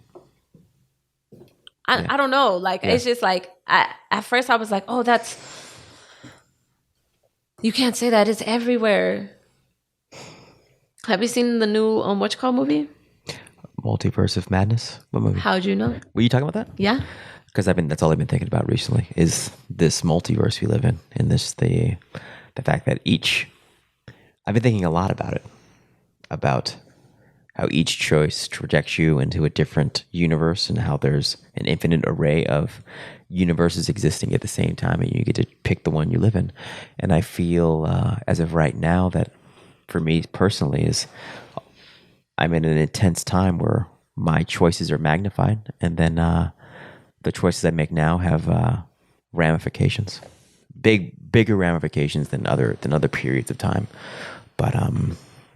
I don't know. Like, it's just like, at first I was like, oh, you can't say that. It's everywhere. Have you seen the new movie? Multiverse of Madness. What movie? How'd you know? Were you talking about that? Yeah. Because that's all I've been thinking about recently is this multiverse we live in, and the fact that I've been thinking a lot about how each choice projects you into a different universe, and how there's an infinite array of universes existing at the same time, and you get to pick the one you live in. And I feel as of right now that for me personally is I'm in an intense time where my choices are magnified, and then the choices I make now have ramifications, bigger ramifications than other periods of time. But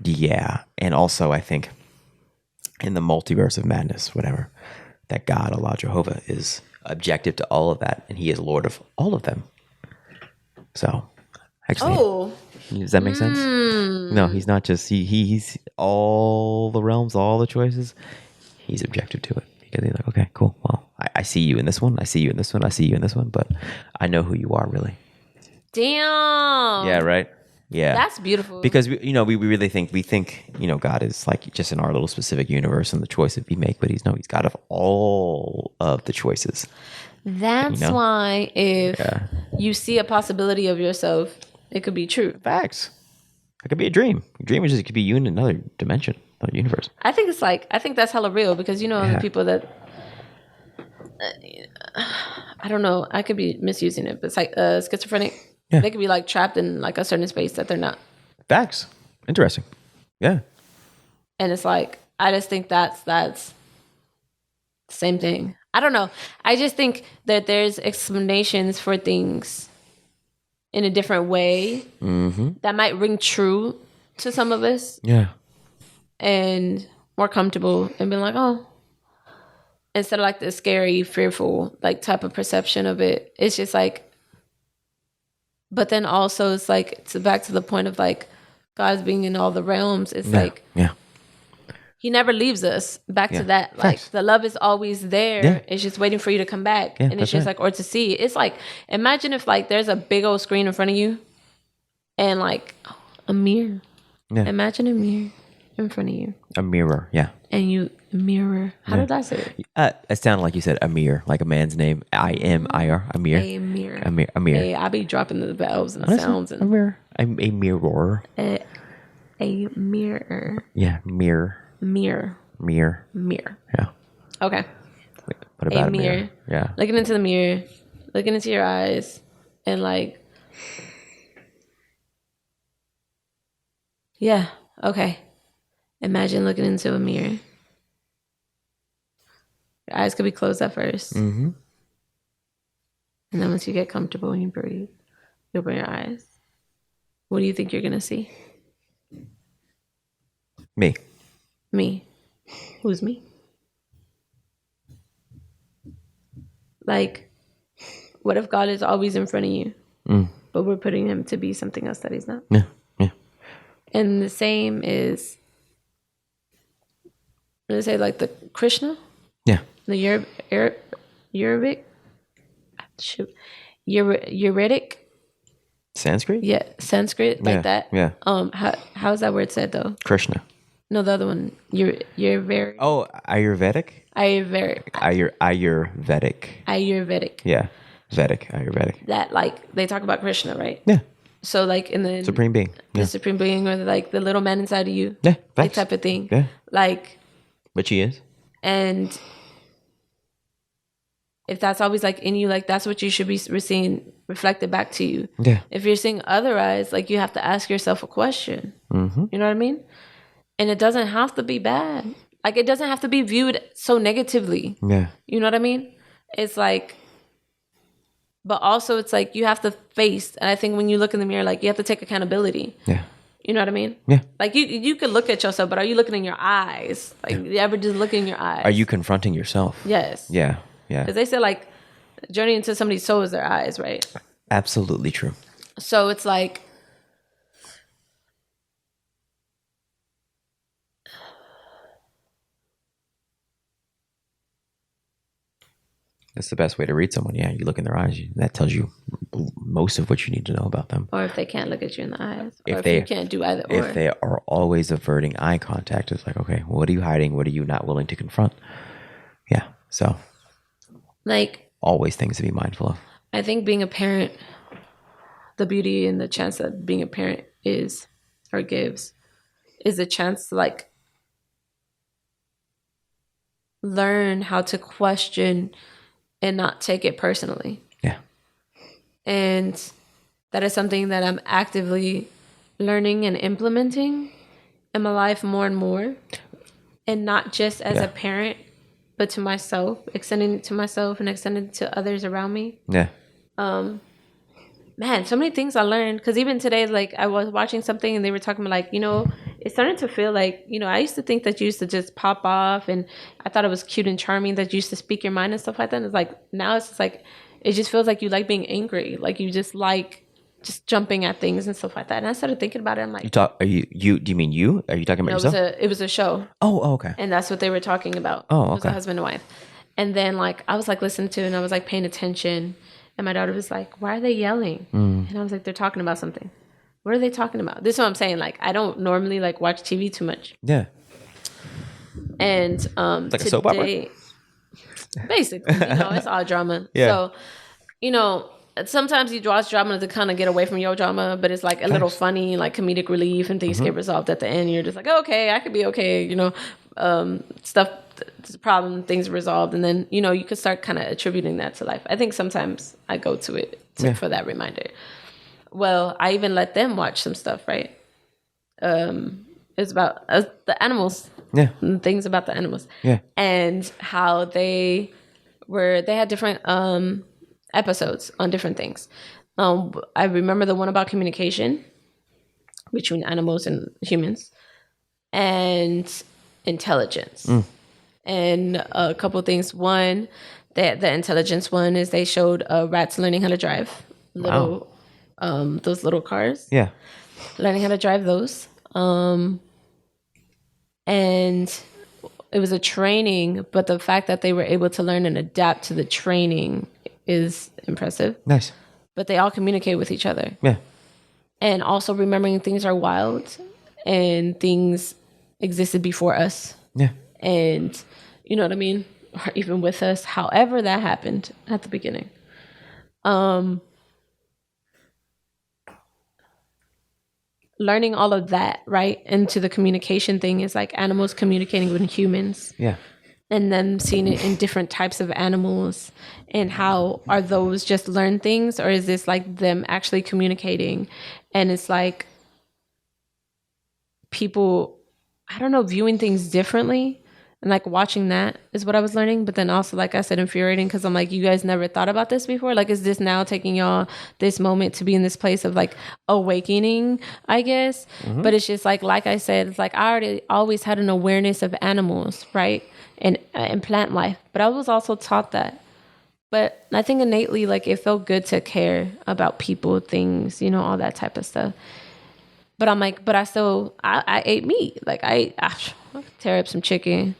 yeah, and also I think in the multiverse of madness, whatever, that God, Allah, Jehovah, is objective to all of that, and He is Lord of all of them. So, actually, does that make sense? No, He's not just He's all the realms, all the choices. He's objective to it. Because he's like, okay, cool. Well, I see you in this one. I see you in this one. I see you in this one. But I know who you are, really. Damn. Yeah, right? Yeah. That's beautiful. Because, we really think, God is like just in our little specific universe and the choice that we make. But He's God of all of the choices. That's why if you see a possibility of yourself, it could be true. Facts. It could be a dream. A dream is just, it could be you in another dimension. Universe. I think that's hella real, because the people that I don't know, I could be misusing it, but it's like schizophrenic. Yeah. They could be like trapped in like a certain space that they're not. Facts. Interesting. Yeah. And it's like, I just think that's the same thing. I don't know. I just think that there's explanations for things in a different way that might ring true to some of us. Yeah. And more comfortable and being like, oh, instead of like the scary, fearful like type of perception of it, it's just like, but then also it's like, it's back to the point of like God's being in all the realms. It's He never leaves us. Back to that, like the love is always there. Yeah. It's just waiting for you to come back, and it's just like, or to see. It's like, imagine if like there's a big old screen in front of you, and like a mirror. Yeah. Imagine a mirror in front of you. A mirror, yeah. And you mirror. How did I say it? It sounded like you said Amir, like a man's name. I-M-I-R, Amir. A mirror. Amir. Hey, I be dropping the vowels and the sounds. And a mirror. A mirror. A mirror. Yeah, mirror. Mirror. Yeah. Okay. What about a mirror? Yeah. Looking into the mirror, looking into your eyes, and like, yeah, okay. Imagine looking into a mirror. Your eyes could be closed at first. Mm-hmm. And then once you get comfortable and you breathe, you open your eyes. What do you think you're going to see? Me. Me. Who's me? Like, what if God is always in front of you, but we're putting Him to be something else that He's not? Yeah. And the same is, let's say like the Krishna. Yeah. The Uridic. Sanskrit? Yeah, Sanskrit, like that. Yeah. How is that word said though? Krishna. No, the other one. You're very. Oh, Ayurvedic. Ayurvedic. Yeah, Vedic. Ayurvedic. That like they talk about Krishna, right? Yeah. So like in the Supreme Being, the Supreme Being, or like the little man inside of you, yeah, that type of thing. Yeah. Like. Which he is. And if that's always like in you, like that's what you should be seeing reflected back to you. Yeah. If you're seeing otherwise, like you have to ask yourself a question. Mm-hmm. You know what I mean? And it doesn't have to be bad. Like it doesn't have to be viewed so negatively. Yeah. You know what I mean? It's like, but also it's like you have to face, and I think when you look in the mirror, like you have to take accountability. Yeah. You know what I mean? Yeah. Like you could look at yourself, but are you looking in your eyes? Like you ever just look in your eyes? Are you confronting yourself? Yes. Yeah. Because they say like journey into somebody's soul is their eyes, right? Absolutely true. So it's like, that's the best way to read someone. Yeah, you look in their eyes. That tells you most of what you need to know about them. Or if they can't look at you in the eyes. Or if you can't do either or. If they are always averting eye contact, it's like, okay, what are you hiding? What are you not willing to confront? Yeah, so. Like. Always things to be mindful of. I think being a parent, the beauty and the chance that being a parent is, or gives, is a chance to like learn how to question and not take it personally. Yeah. And that is something that I'm actively learning and implementing in my life more and more. And not just as a parent, but to myself, extending it to myself and extending it to others around me. Yeah. Man, so many things I learned. Because even today, like, I was watching something and they were talking about, like, you know, it's starting to feel like, you know, I used to think that you used to just pop off. And I thought it was cute and charming that you used to speak your mind and stuff like that. And it's like, now it's just like, it just feels like you like being angry. Like, you just like just jumping at things and stuff like that. And I started thinking about it. I'm like, do you mean you? Are you talking about yourself? It was a show. Oh, okay. And that's what they were talking about. Oh, okay. It was a husband and wife. And then, like, I was like listening to it and I was like paying attention. And my daughter was like, why are they yelling? And I was like, they're talking about something. What are they talking about? This is what I'm saying. Like, I don't normally like watch TV too much. Yeah. And it's like a soap opera? Basically, you know, it's all drama. Yeah. So, you know, sometimes you watch drama to kind of get away from your drama, but it's like a little funny, like comedic relief, and things get resolved at the end. You're just like, okay, I could be okay, you know, stuff, problem, things resolved, and then, you know, you could start kind of attributing that to life. I think sometimes I go to it for that reminder. Well, I even let them watch some stuff, right? It's about the animals. Yeah. And things about the animals. Yeah. And how they had different episodes on different things. I remember the one about communication between animals and humans, and intelligence. And a couple of things. One, the intelligence one is they showed rats learning how to drive those little cars. Yeah. Learning how to drive those. And it was a training, but the fact that they were able to learn and adapt to the training is impressive. Nice. But they all communicate with each other. Yeah. And also remembering things are wild and things existed before us. Yeah. And you know what I mean? Or even with us, however that happened at the beginning. Learning all of that, right? Into the communication thing is like animals communicating with humans. Yeah. And then seeing it in different types of animals, and how are those just learned things, or is this like them actually communicating? And it's like people, I don't know, viewing things differently. And like watching that is what I was learning. But then also, like I said, infuriating, because I'm like, you guys never thought about this before? Like, is this now taking y'all this moment to be in this place of like awakening, I guess? But it's just like I said, it's like I already always had an awareness of animals, right? And plant life. But I was also taught that. But I think innately, like, it felt good to care about people, things, you know, all that type of stuff. But I'm like, but I ate meat. Like, I tear up some chicken,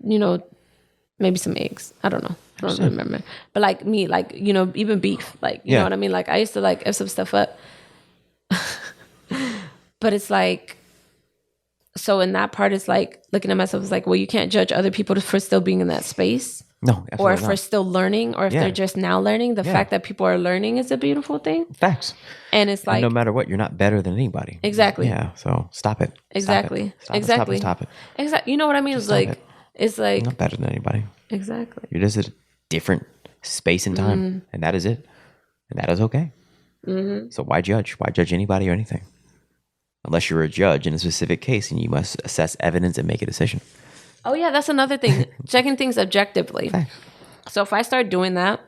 you know, maybe some eggs. I don't know. I don't remember. But like meat, like, you know, even beef, like, you know what I mean? Like, I used to like F some stuff up. But it's like, so in that part, it's like looking at myself, it's like, well, you can't judge other people for still being in that space. No, or if they're still learning, or if they're just now learning. The fact that people are learning is a beautiful thing. Facts. And it's like, and no matter what, you're not better than anybody. Exactly. Yeah. So stop it. Exactly. Stop exactly. Stop it. Exactly. You know what I mean? It's like you're not better than anybody. Exactly. You're just a different space and time, and that is it, and that is okay. So why judge? Why judge anybody or anything? Unless you're a judge in a specific case, and you must assess evidence and make a decision. Oh yeah, that's another thing. Checking things objectively. Thanks. So if I start doing that,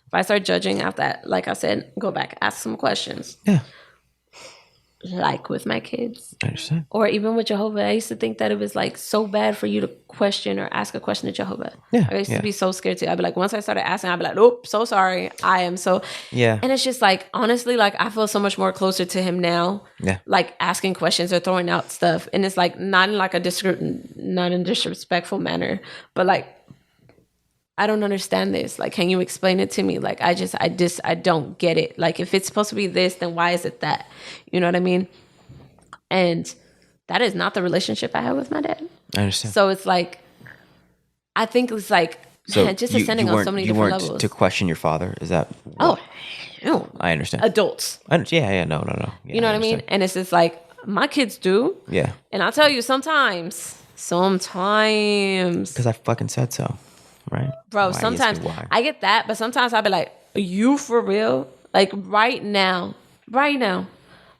if I start judging after that, like I said, go back, ask some questions. Yeah. like with my kids. I understand. Or even with Jehovah, I used to think that it was like so bad for you to question or ask a question to Jehovah. Yeah. I used to be so scared too. I'd be like, once I started asking, I'd be like, oh, so sorry. I am so. Yeah. And it's just like, honestly, like I feel so much more closer to him now. Yeah. Like asking questions or throwing out stuff. And it's like not in like not in disrespectful manner, but like, I don't understand this. Like, can you explain it to me? Like, I don't get it. Like, if it's supposed to be this, then why is it that? You know what I mean? And that is not the relationship I have with my dad. I understand. So it's like, I think it's like, so man, just ascending on so many different levels. You weren't to question your father? Is that? Oh, no. I understand. Adults. No. Yeah, no. Yeah, you know what I mean? And it's just like, my kids do. Yeah. And I'll tell you, sometimes. Because I fucking said so. Right, bro. Sometimes I get that, but sometimes I'll be like, "Are you for real?" Like right now,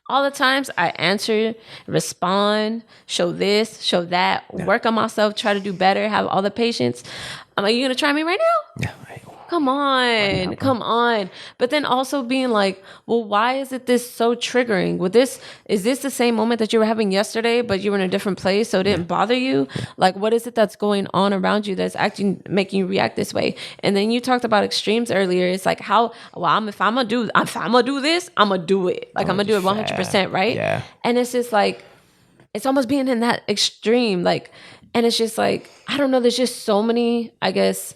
all the times I answer, respond, show this, show that, work on myself, try to do better, have all the patience. Are you gonna try me right now? Yeah. Come on. But then also being like, well, why is this so triggering? Is this the same moment that you were having yesterday, but you were in a different place, so it didn't bother you? Like, what is it that's going on around you that's making you react this way? And then you talked about extremes earlier. It's like if I'm gonna do this, I'm gonna do it. Like I'm gonna do it 100%, right? Yeah. And it's just like, it's almost being in that extreme, like, and it's just like, I don't know. There's just so many, I guess.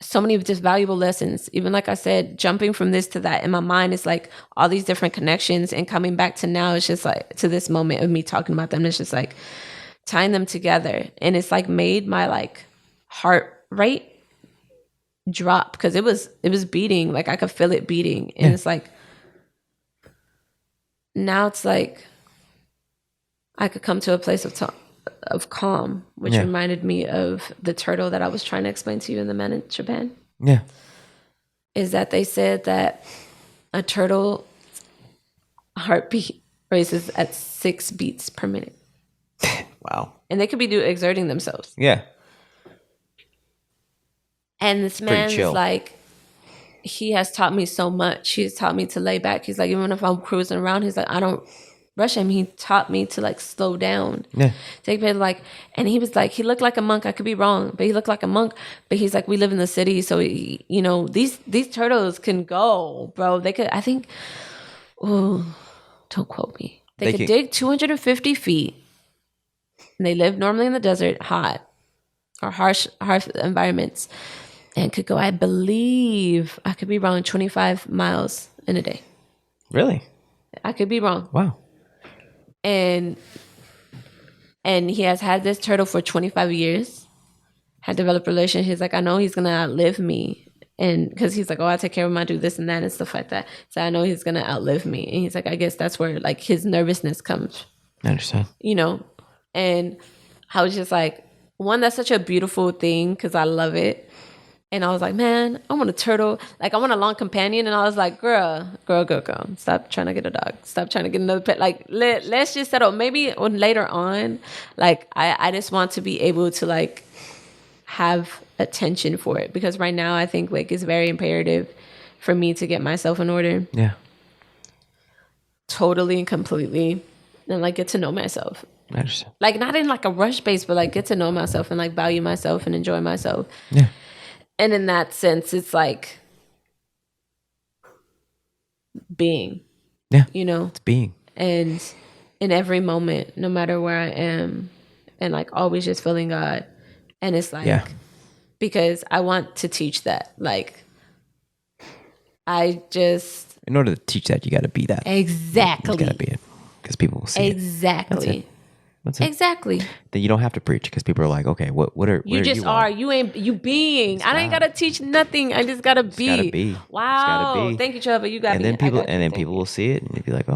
So many just valuable lessons. Even like I said, jumping from this to that in my mind is like all these different connections, and coming back to now, it's just like to this moment of me talking about them. It's just like tying them together, and it's like made my like heart rate drop because it was beating. Like I could feel it beating, and it's like now it's like I could come to a place of calm, which reminded me of the turtle that I was trying to explain to you in the man in Japan. Yeah. Is that they said that a turtle heartbeat raises at 6 beats per minute. Wow. And they could be exerting themselves. Yeah. And this man is like, he has taught me so much. He's taught me to lay back. He's like, even if I'm cruising around, he's like, I don't rush him. He taught me to like slow down. Yeah. Take it like, and he was like, he looked like a monk. I could be wrong, but he looked like a monk. But he's like, we live in the city, so you know, these turtles can go, bro. They could, I think. Oh, don't quote me. They could dig 250 feet. And they live normally in the desert, hot or harsh environments, and could go, I believe, I could be wrong, 25 miles in a day. Really? I could be wrong. Wow. And he has had this turtle for 25 years, had developed a relationship. He's like, I know he's going to outlive me. And because he's like, oh, I take care of him, I do this and that and stuff like that. So I know he's going to outlive me. And he's like, I guess that's where like his nervousness comes. I understand. You know? And I was just like, one, that's such a beautiful thing because I love it. And I was like, man, I want a turtle. Like, I want a long companion. And I was like, girl. Stop trying to get a dog. Stop trying to get another pet. Like, let's just settle. Maybe later on, like, I just want to be able to, like, have attention for it. Because right now, I think, like, it's very imperative for me to get myself in order. Yeah. Totally and completely. And, like, get to know myself. I understand. Like, not in, like, a rush base, but, like, get to know myself and, like, value myself and enjoy myself. Yeah. And in that sense, it's like being. Yeah. You know? It's being. And in every moment, no matter where I am, and like always just feeling God. And it's like, because I want to teach that. Like, in order to teach that, you got to be that. Exactly. You got to be it. Because people will see it. That's it. Exactly. Then you don't have to preach because people are like, okay, what are you just are. You ain't you being. I ain't gotta teach nothing. I just gotta be. Just gotta be. Wow. Gotta be. Thank you, Trevor. You got and me. Then people will see it and they'll be like,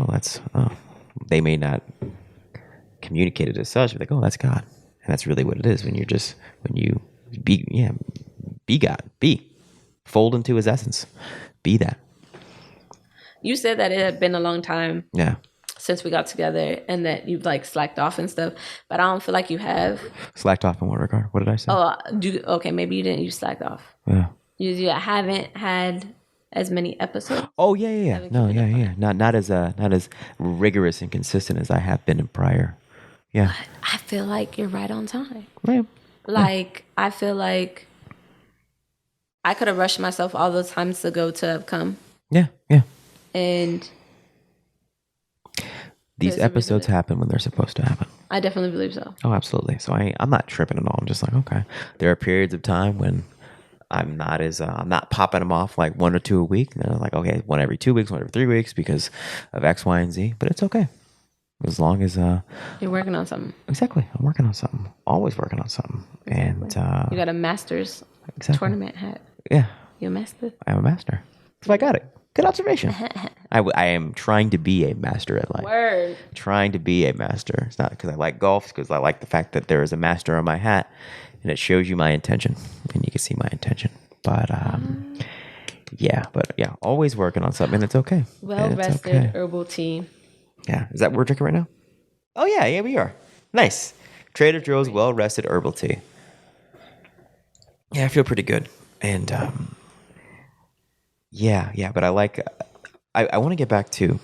they may not communicate it as such, but like, oh, that's God. And that's really what it is when you be God. Fold into his essence. Be that. You said that it had been a long time. Yeah. Since we got together, and that you've like slacked off and stuff, but I don't feel like you have. Slacked off in what regard? What did I say? Oh, okay, maybe you didn't. You slacked off. Yeah. You haven't had as many episodes. Oh yeah. No, yeah. Not as rigorous and consistent as I have been in prior. Yeah. But I feel like you're right on time. Yeah. Like I feel like I could have rushed myself all those times ago to have come. Yeah. And these episodes happen when they're supposed to happen. I definitely believe so. Oh, absolutely. So I'm not tripping at all. I'm just like, okay. There are periods of time when I'm not popping them off like 1 or 2 a week. And they're like, okay, 1 every 2 weeks, 1 every 3 weeks because of X, Y, and Z. But it's okay. As long as you're working on something. Exactly. I'm working on something. Always working on something. Exactly. And you got a master's tournament hat. Yeah. You a master? I'm a master. So I got it. Good observation. I am trying to be a master at life. Word. Trying to be a master. It's not because I like golf. It's because I like the fact that there is a master on my hat, and it shows you my intention, and you can see my intention. But yeah, always working on something. And it's okay. Well-rested herbal tea. Yeah, is that what we're drinking right now? Oh yeah, we are. Nice. Trader Joe's well-rested herbal tea. Yeah, I feel pretty good, and yeah. But I like. I want to get back to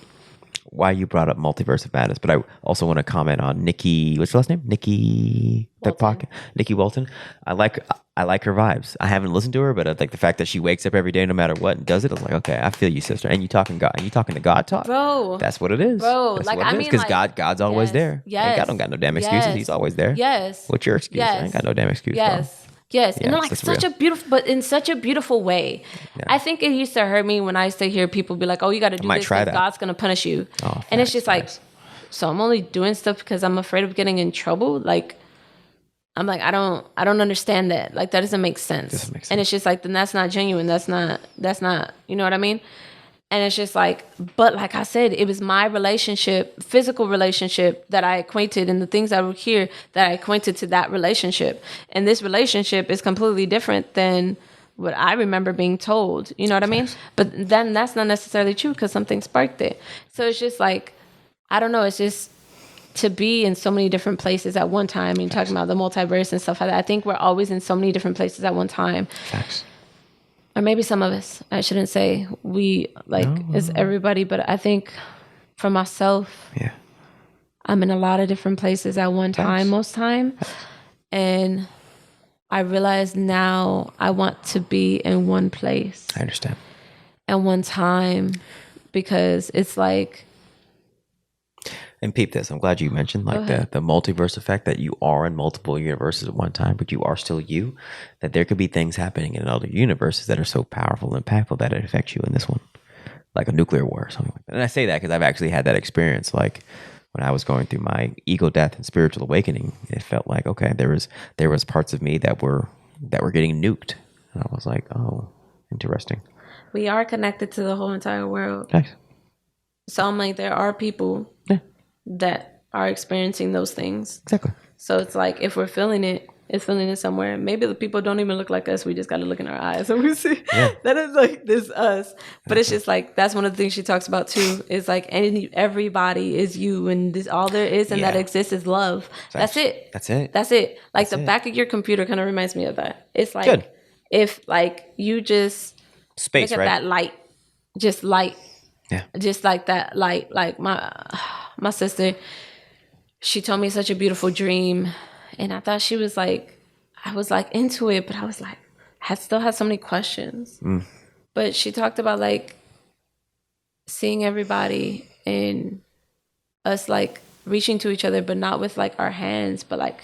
why you brought up Multiverse of Madness, but I also want to comment on Nikki. What's your last name? Nikki Walton. I like her vibes. I haven't listened to her, but I like the fact that she wakes up every day, no matter what, and does it. I was like, okay, I feel you, sister. And you talking God? And you talking to God talk, bro? That's what it is, bro. That's like what it I is. mean, Because like, God's always there. Yes. God don't got no damn excuses. He's always there. Yes. What's your excuse? I ain't got no damn excuse. Yes. Bro. Yes, Yeah, and like in such a beautiful way. Yeah. I think it used to hurt me when I used to hear people be like, "Oh, you got to do this because God's gonna punish you," and it's just like, so I'm only doing stuff because I'm afraid of getting in trouble. Like, I'm like, I don't understand that. Like, that doesn't make sense. And it's just like, then that's not genuine. That's not. You know what I mean? And it's just like, but like I said, it was my relationship, physical relationship that I acquainted, and the things I would hear that I acquainted to that relationship. And this relationship is completely different than what I remember being told. You know what I mean? But then that's not necessarily true because something sparked it. So it's just like, I don't know. It's just to be in so many different places at one time. And talking about the multiverse and stuff like that. I think we're always in so many different places at one time. Facts. Or maybe some of us. I shouldn't say we, like, it's everybody, but I think for myself, I'm in a lot of different places at one time, most time. And I realize now I want to be in one place. I understand. At one time, because it's like. And peep this, I'm glad you mentioned like the multiverse effect, that you are in multiple universes at one time, but you are still you, that there could be things happening in other universes that are so powerful and impactful that it affects you in this one, like a nuclear war or something like that. And I say that because I've actually had that experience. Like when I was going through my ego death and spiritual awakening, it felt like, okay, there was parts of me that were getting nuked. And I was like, oh, interesting. We are connected to the whole entire world. Nice. So I'm like, there are people that are experiencing those things. Exactly. So it's like, if we're feeling it, it's feeling it somewhere. Maybe the people don't even look like us. We just got to look in our eyes and we see that is like this us. But it's just like, that's one of the things she talks about too. Is like, everybody is you, and this all there is and that exists is love. That's it. That's it. Like the back of your computer kind of reminds me of that. It's like, if like you just space, look at that light, just light. Yeah. Just like that light. Like my sister, she told me such a beautiful dream, and I thought she was like, I was like into it, but I was like, I still had so many questions. But she talked about like seeing everybody and us like reaching to each other, but not with like our hands, but like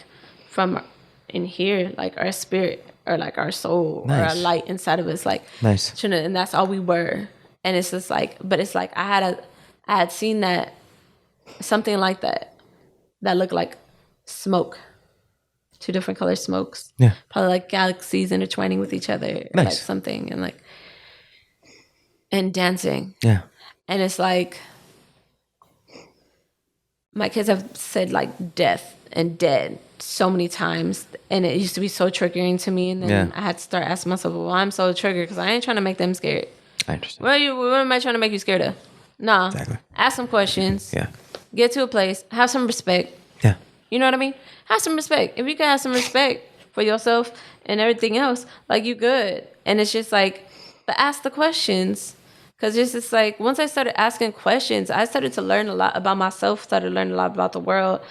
from in here, like our spirit or like our soul or our light inside of us, like and that's all we were. And it's just like, but it's like I had seen that, something like that looked like smoke, 2 different color smokes. Yeah. Probably like galaxies intertwining with each other, or like something, and dancing. Yeah. And it's like, my kids have said like death and dead so many times, and it used to be so triggering to me. And then I had to start asking myself, well, I'm so triggered because I ain't trying to make them scared. I understand. What am I trying to make you scared of? Nah. Exactly. Ask some questions. Yeah. Get to a place. Have some respect. Yeah. You know what I mean? Have some respect. If you can have some respect for yourself and everything else, like, you good. And it's just like but ask the questions. Because it's like, once I started asking questions, I started to learn a lot about myself, started learning a lot about the world.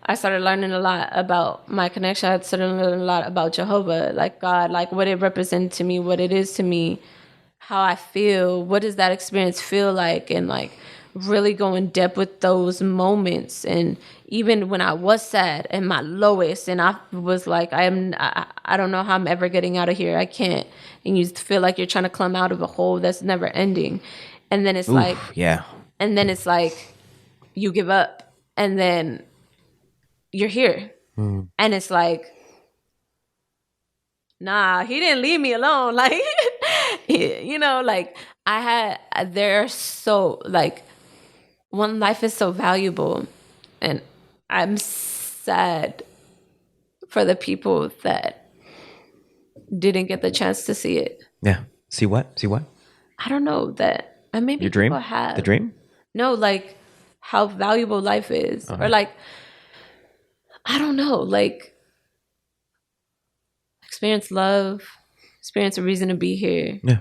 I started learning a lot about my connection. I started learning a lot about Jehovah, like God, like what it represented to me, what it is to me, how I feel, what does that experience feel like, and like really go in depth with those moments. And even when I was sad and my lowest, and I was like, I don't know how I'm ever getting out of here. I can't. And you feel like you're trying to climb out of a hole that's never ending. And then it's like, yeah. And then it's like you give up, and then you're here. And it's like, nah, he didn't leave me alone. Like, you know, like they're so, like, one life is so valuable, and I'm sad for the people that didn't get the chance to see it. Yeah. See what? I don't know that. Maybe your dream? People have. The dream? No, like how valuable life is. Or like, I don't know, like experience love, experience a reason to be here. Yeah.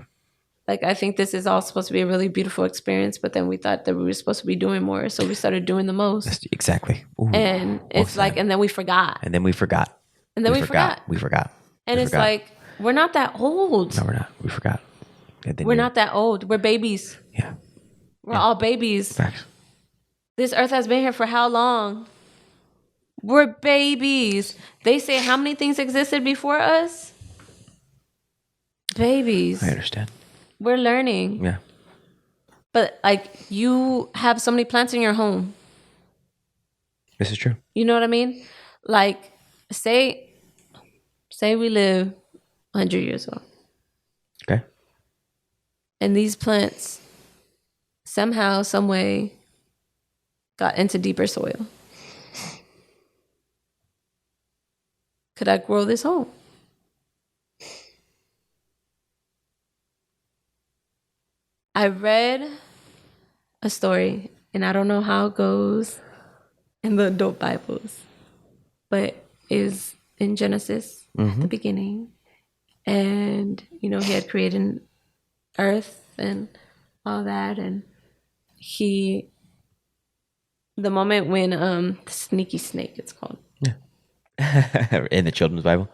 Like, I think this is all supposed to be a really beautiful experience, but then we thought that we were supposed to be doing more, so we started doing the most. Exactly. Ooh, and it's like, and then we forgot. And then we forgot. And then we forgot. We forgot. And it's like, we're not that old. No, we're not. We forgot. We're not that old. We're babies. Yeah. We're all babies. Facts. This earth has been here for how long? We're babies. They say how many things existed before us? Babies. I understand. We're learning. Yeah. But like, you have so many plants in your home. This is true. You know what I mean? Like, say we live 100 years old. Okay. And these plants somehow, some way got into deeper soil. Could I grow this home? I read a story, and I don't know how it goes in the adult Bibles, but it was in Genesis at the beginning. And, you know, he had created earth and all that. And the moment when sneaky snake, it's called. Yeah. In the children's Bible?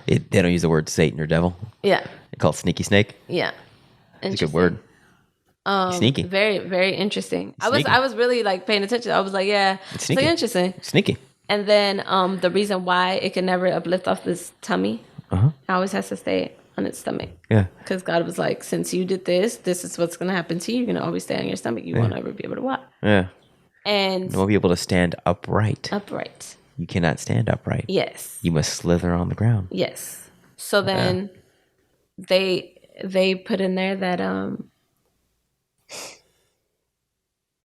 They don't use the word Satan or devil? Yeah. They call it sneaky snake? Yeah. It's a good word. Sneaky. Very, very interesting. Sneaky. I was really like paying attention. I was like, yeah, it's like interesting. Sneaky. And then the reason why it can never uplift off this tummy, it always has to stay on its stomach. Yeah. Because God was like, since you did this is what's going to happen to you. You're going to always stay on your stomach. You won't ever be able to walk. Yeah. And you won't be able to stand upright. Upright. You cannot stand upright. Yes. You must slither on the ground. Yes. So then they put in there that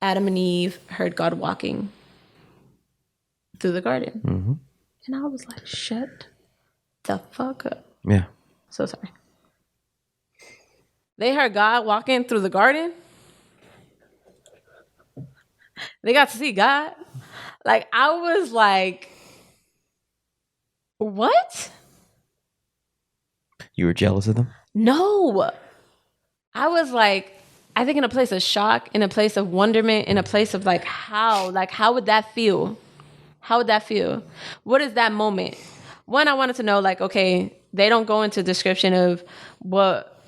Adam and Eve heard God walking through the garden. And I was like, shut the fuck up. Yeah. So sorry. They heard God walking through the garden. They got to see God. Like, I was like, what? You were jealous of them? No. I was like, I think in a place of shock, in a place of wonderment, in a place of like, how would that feel? How would that feel? What is that moment? One, I wanted to know, like, okay, they don't go into description of what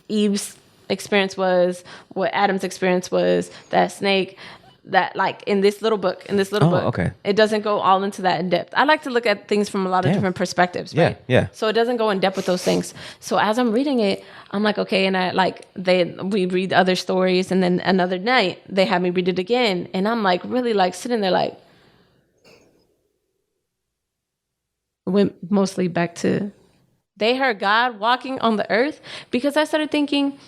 Eve's experience was, what Adam's experience was, that snake, that like in this little book, okay. It doesn't go all into that in depth. I like to look at things from a lot of different perspectives, right? Yeah. So it doesn't go in depth with those things. So as I'm reading it, I'm like, okay, and we read other stories, and then another night they had me read it again, and I'm like really like sitting there like, went mostly back to they heard God walking on the earth, because I started thinking,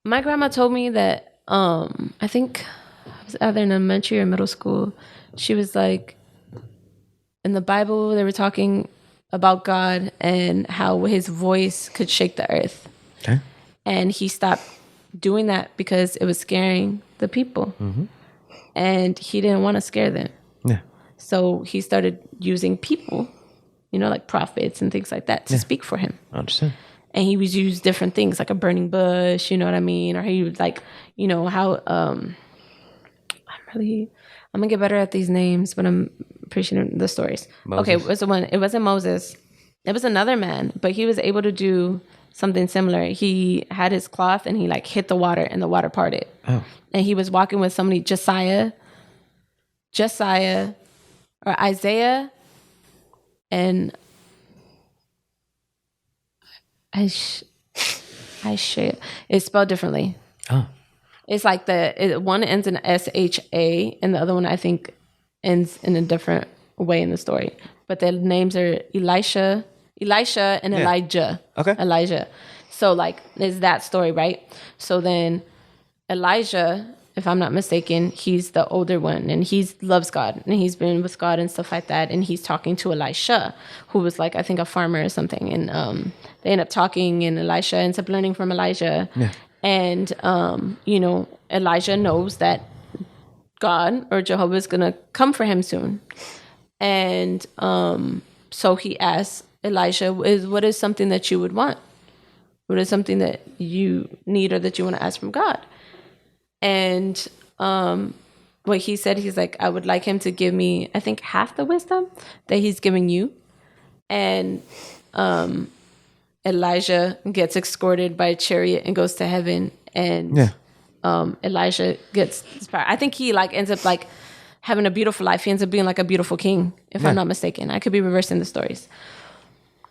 my grandma told me that I think I was either in elementary or middle school. She was like, in the Bible, they were talking about God and how his voice could shake the earth. Okay. And he stopped doing that because it was scaring the people. And he didn't want to scare them. Yeah. So he started using people, you know, like prophets and things like that to speak for him. I understand. and he would use different things like a burning bush, you know what I mean? Or he would like, you know, how, I'm gonna get better at these names, but I'm appreciating the stories. Moses. Okay, it wasn't Moses. It was another man, but he was able to do something similar. He had his cloth and he like hit the water and the water parted. Oh. And he was walking with somebody, Josiah, or Isaiah, and it's spelled differently. Oh. It's like one ends in SHA and the other one I think ends in a different way in the story. But their names are Elisha and Elijah. Okay. Elijah. So like is that story, right? So then Elijah, if I'm not mistaken, he's the older one and he loves God and he's been with God and stuff like that. And he's talking to Elisha, who was like, I think a farmer or something. And they end up talking and Elisha ends up learning from Elijah. Yeah. And, you know, Elijah knows that God or Jehovah is going to come for him soon. And so he asks Elisha, what is something that you would want? What is something that you need or that you want to ask from God? And what he said, he's like, I would like him to give me, I think, half the wisdom that he's giving you. And Elijah gets escorted by a chariot and goes to heaven. And Elijah gets inspired. I think he like ends up like having a beautiful life. He ends up being like a beautiful king, if I'm not mistaken. I could be reversing the stories.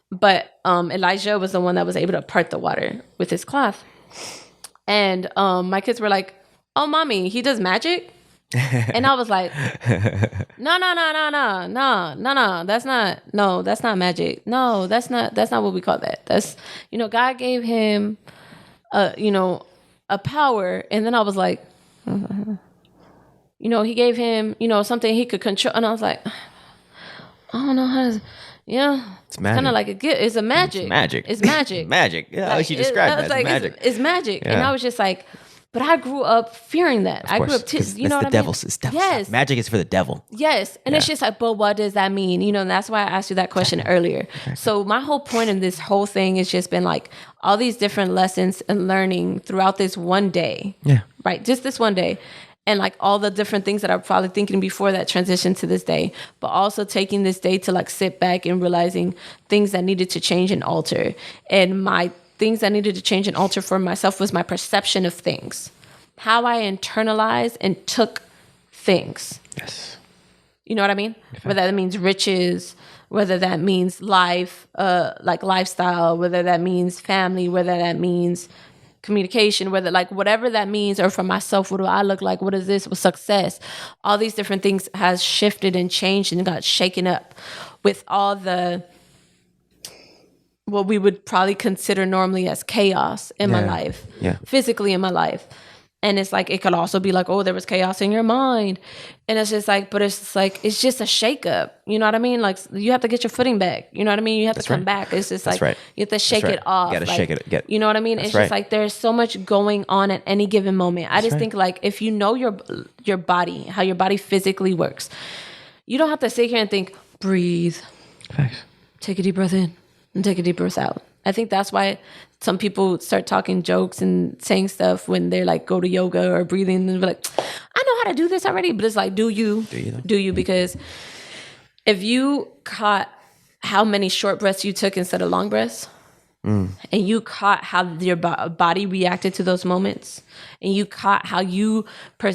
But Elijah was the one that was able to part the water with his cloth. And my kids were like, oh, mommy, he does magic? And I was like, no, that's not magic. No, that's not what we call that. That's, you know, God gave him, a power. And then I was like, you know, he gave him, you know, something he could control. And I was like, I don't know how to, it's kind of like it's a magic. It's magic. Magic. Yeah, like, she described that. Like, magic. It's magic. Yeah. And I was just like, but I grew up fearing that. I grew up, you know what I mean? It's devil's yes. Magic is for the devil. Yes. And it's just like, but what does that mean? You know, and that's why I asked you that question earlier. Okay. So my whole point in this whole thing has just been like all these different lessons and learning throughout this one day. Yeah. Right. Just this one day. And like all the different things that I'm probably thinking before that transition to this day, but also taking this day to like sit back and realizing things that needed to change and alter. And my things that needed to change and alter for myself was my perception of things, how I internalized and took things. Yes. You know what I mean? Okay. Whether that means riches, whether that means life, like lifestyle, whether that means family, whether that means communication, whether like whatever that means, or for myself, what do I look like? What is this? With success? All these different things has shifted and changed and got shaken up with all the what we would probably consider normally as chaos in my life, physically in my life. And it's like, it could also be like, oh, there was chaos in your mind. And it's just like, but it's just like, it's just a shakeup. You know what I mean? Like, you have to get your footing back. You know what I mean? You have to come back. It's just like, you have to shake it off. You got to shake it. You know what I mean? It's just like, there's so much going on at any given moment. I just think like, if you know your body, how your body physically works, you don't have to sit here and think, breathe. Thanks. Take a deep breath in and take a deep breath out. I think that's why some people start talking jokes and saying stuff when they're like, go to yoga or breathing, and they're like, I know how to do this already. But it's like, do you? Because if you caught how many short breaths you took instead of long breaths, and you caught how your body reacted to those moments, and you caught how you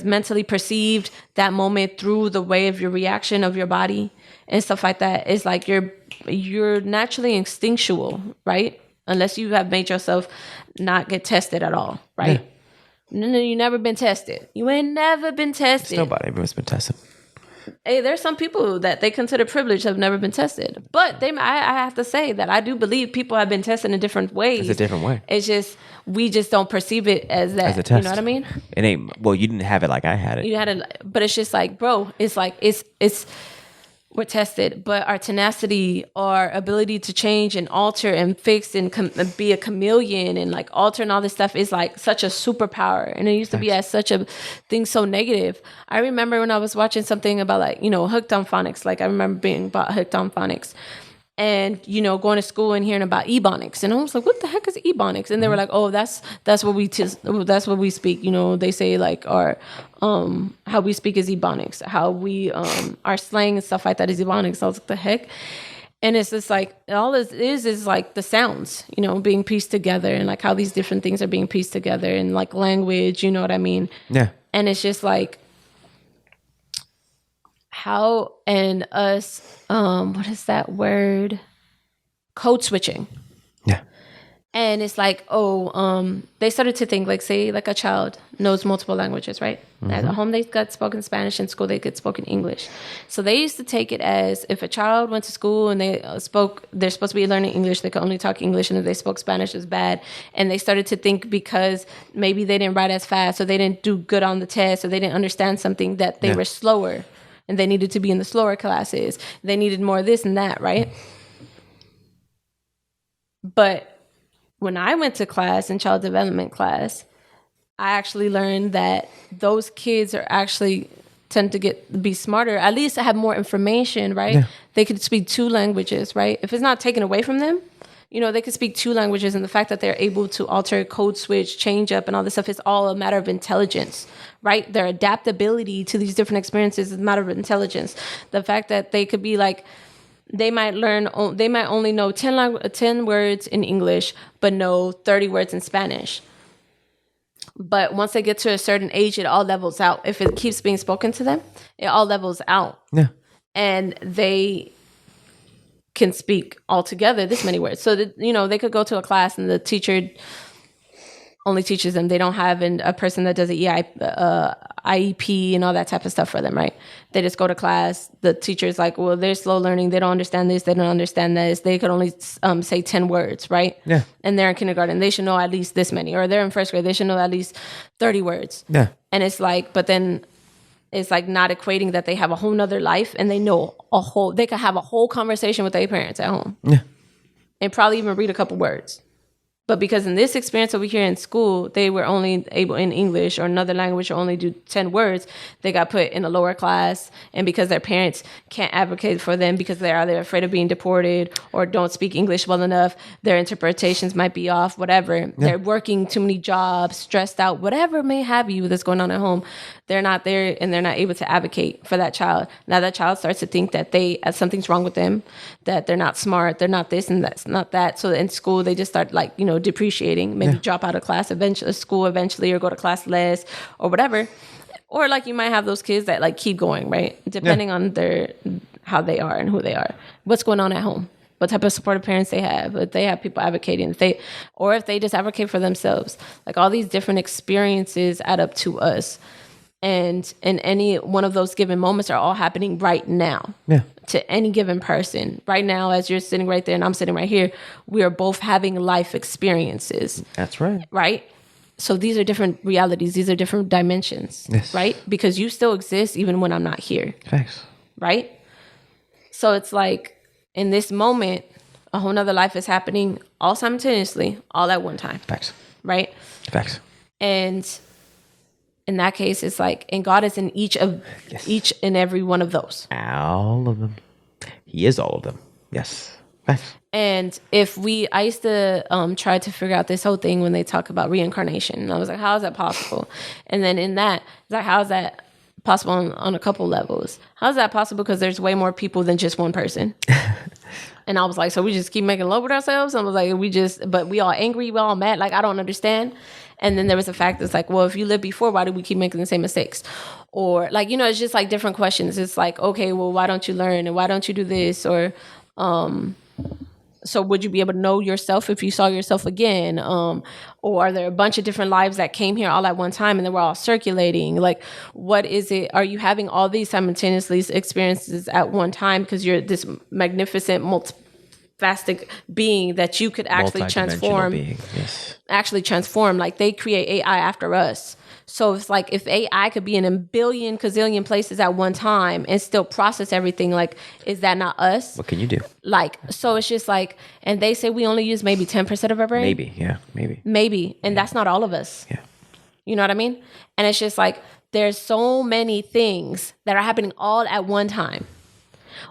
mentally perceived that moment through the way of your reaction of your body and stuff like that, it's like you're naturally instinctual, right? Unless you have made yourself not get tested at all, right? Yeah. No, you never been tested. You ain't never been tested. Nobody has been tested. Hey, there's some people that they consider privileged have never been tested. But I have to say that I do believe people have been tested in different ways. It's a different way. It's just, we just don't perceive it as that. As a test. You know what I mean? It ain't, well, you didn't have it like I had it. You had it, but it's just like, bro, it's like, it's we're tested, but our tenacity, our ability to change and alter and fix and be a chameleon and like alter and all this stuff is like such a superpower. And it used to be as such a thing so negative. I remember when I was watching something about like, you know, hooked on phonics. Like I remember being hooked on phonics. and, you know, going to school and hearing about ebonics. And I was like, what the heck is ebonics? And they were like, oh, that's what we speak. You know, they say like how we speak is ebonics. How we, our slang and stuff like that is ebonics. I was like, the heck? And it's just like, all it is like the sounds, you know, being pieced together, and like how these different things are being pieced together, and like language, you know what I mean? Yeah. And it's just like, how, and us, what is that word? Code switching. Yeah. And it's like, they started to think like, say like a child knows multiple languages, right? At home they got spoken Spanish, in school they get spoken English. So they used to take it as, if a child went to school and they're supposed to be learning English, they could only talk English, and if they spoke Spanish it was bad. And they started to think because maybe they didn't write as fast, or they didn't do good on the test, or they didn't understand something, that they were slower, and they needed to be in the slower classes. They needed more of this and that, right? But when I went to class, in child development class, I actually learned that those kids are actually tend to be smarter, at least have more information, right? Yeah. They could speak 2 languages, right? If it's not taken away from them, you know, they could speak 2 languages, and the fact that they're able to alter, code switch, change up, and all this stuff is all a matter of intelligence, right? Their adaptability to these different experiences is a matter of intelligence. The fact that they could be like, they might only know 10 words in English, but know 30 words in Spanish. But once they get to a certain age, it all levels out. If it keeps being spoken to them, it all levels out. Yeah. And they can speak altogether this many words. So that, you know, they could go to a class and the teacher only teaches them. They don't have a person that does IEP and all that type of stuff for them, right? They just go to class. The teacher's like, well, they're slow learning. They don't understand this. They don't understand this. They could only say 10 words, right? Yeah. And they're in kindergarten. They should know at least this many. Or they're in first grade. They should know at least 30 words. Yeah. And it's like, but then it's like not equating that they have a whole nother life, and they know they could have a whole conversation with their parents at home. Yeah. And probably even read a couple words. But because in this experience over here in school, they were only able in English or another language to only do 10 words, they got put in a lower class. And because their parents can't advocate for them because they're either afraid of being deported or don't speak English well enough, their interpretations might be off, whatever. Yeah. They're working too many jobs, stressed out, whatever may have you that's going on at home. They're not there, and they're not able to advocate for that child. Now that child starts to think that something's wrong with them, that they're not smart, they're not this and that's not that. So in school, they just start like, you know, depreciating, maybe drop out of class eventually, or go to class less or whatever. Or like you might have those kids that like keep going, right? Depending on how they are and who they are. What's going on at home? What type of supportive parents they have, if they have people advocating, if they just advocate for themselves. Like all these different experiences add up to us. And in any one of those given moments are all happening right now. Yeah. To any given person. Right now, as you're sitting right there and I'm sitting right here, we are both having life experiences. That's right. Right? So these are different realities. These are different dimensions. Yes. Right? Because you still exist even when I'm not here. Thanks. Right? So it's like in this moment, a whole nother life is happening all simultaneously, all at one time. Facts. Right? Facts. And in that case, it's like, and God is in each and every one of those. All of them. He is all of them. Yes. Facts. And I used to try to figure out this whole thing when they talk about reincarnation. And I was like, how is that possible? And then in that, it's like, how is that possible on a couple levels? How is that possible? Because there's way more people than just one person. And I was like, so we just keep making love with ourselves? And I was like, but we all angry, we all mad. Like, I don't understand. And then there was a fact that's like, well, if you lived before, why do we keep making the same mistakes? Or like, you know, it's just like different questions. It's like, okay, well, why don't you learn? And why don't you do this? Or, so would you be able to know yourself if you saw yourself again? Or are there a bunch of different lives that came here all at one time and they were all circulating? Like, what is it? Are you having all these simultaneously experiences at one time because you're this magnificent, multifaceted being that you could actually transform? Yes. Actually transform. Like they create AI after us. So it's like if AI could be in a billion, gazillion places at one time and still process everything, like, is that not us? What can you do? Like, so it's just like, and they say we only use maybe 10% of our brain. Maybe, yeah, maybe. Maybe, and that's not all of us. Yeah. You know what I mean? And it's just like, there's so many things that are happening all at one time.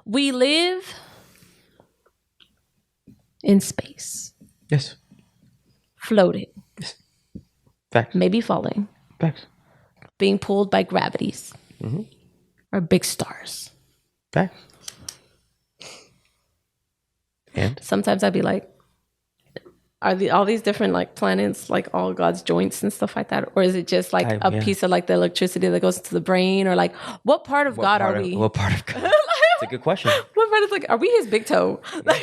We live in space. Yes. Floating. Yes. Facts. Maybe falling. Facts. Being pulled by gravities. Mm-hmm. Or big stars. Facts. And? Sometimes I'd be like, are all these different like planets like all God's joints and stuff like that, or is it just like a piece of like the electricity that goes to the brain, or like what part of God are we? What part of God? It's a good question. What part is like? Are we His big toe? Like,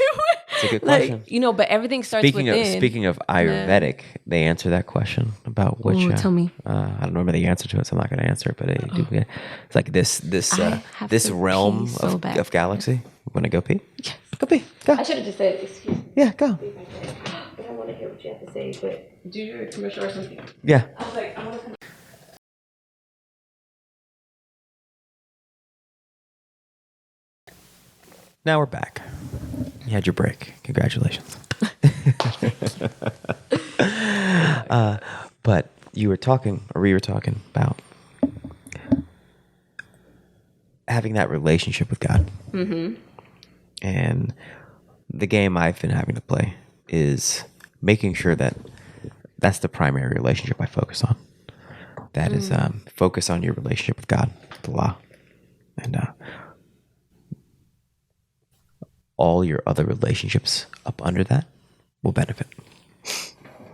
it's a good question. Like, but everything starts within. Speaking of Ayurvedic, they answer that question about which. Tell me. I don't remember the answer to it, so I'm not going to answer it. But it's like this realm of galaxy. Want to go pee? Yes. Go pee. Go. I should have just said, excuse me. Yeah, go. But I want to hear what you have to say. But do your commercial or something. Yeah. I was like, I want to. Now we're back. You had your break. Congratulations. But we were talking about having that relationship with God. Mm-hmm. And the game I've been having to play is making sure that that's the primary relationship I focus on. That is focus on your relationship with God, with Allah. And all your other relationships up under that will benefit.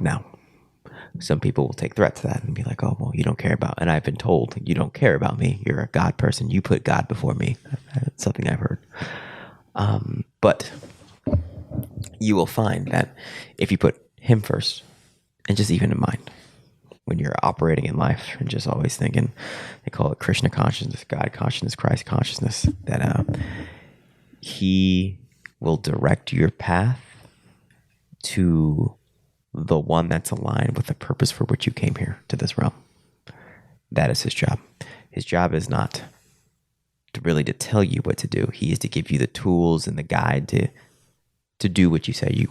Now, some people will take threat to that and be like, oh, well, you don't care about, and I've been told, you don't care about me. You're a God person. You put God before me. That's something I've heard. But you will find that if you put Him first, and just even in mind, when you're operating in life and just always thinking, they call it Krishna consciousness, God consciousness, Christ consciousness, that He will direct your path to the one that's aligned with the purpose for which you came here to this realm. That is His job. His job is not to tell you what to do. He is to give you the tools and the guide to do what you say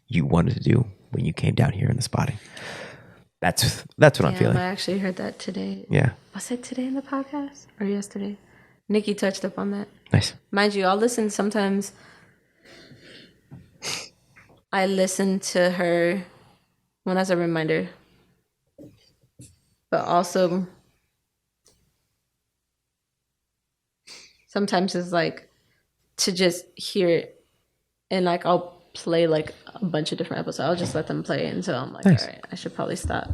you wanted to do when you came down here in this body. That's what I'm feeling. I actually heard that today. Yeah. Was it today in the podcast or yesterday? Nikki touched up on that. Nice. Mind you, I'll listen sometimes. I listen to her when as a reminder, but also sometimes it's like to just hear it, and like I'll play like a bunch of different episodes. I'll just let them play until I'm like, nice. All right, I should probably stop.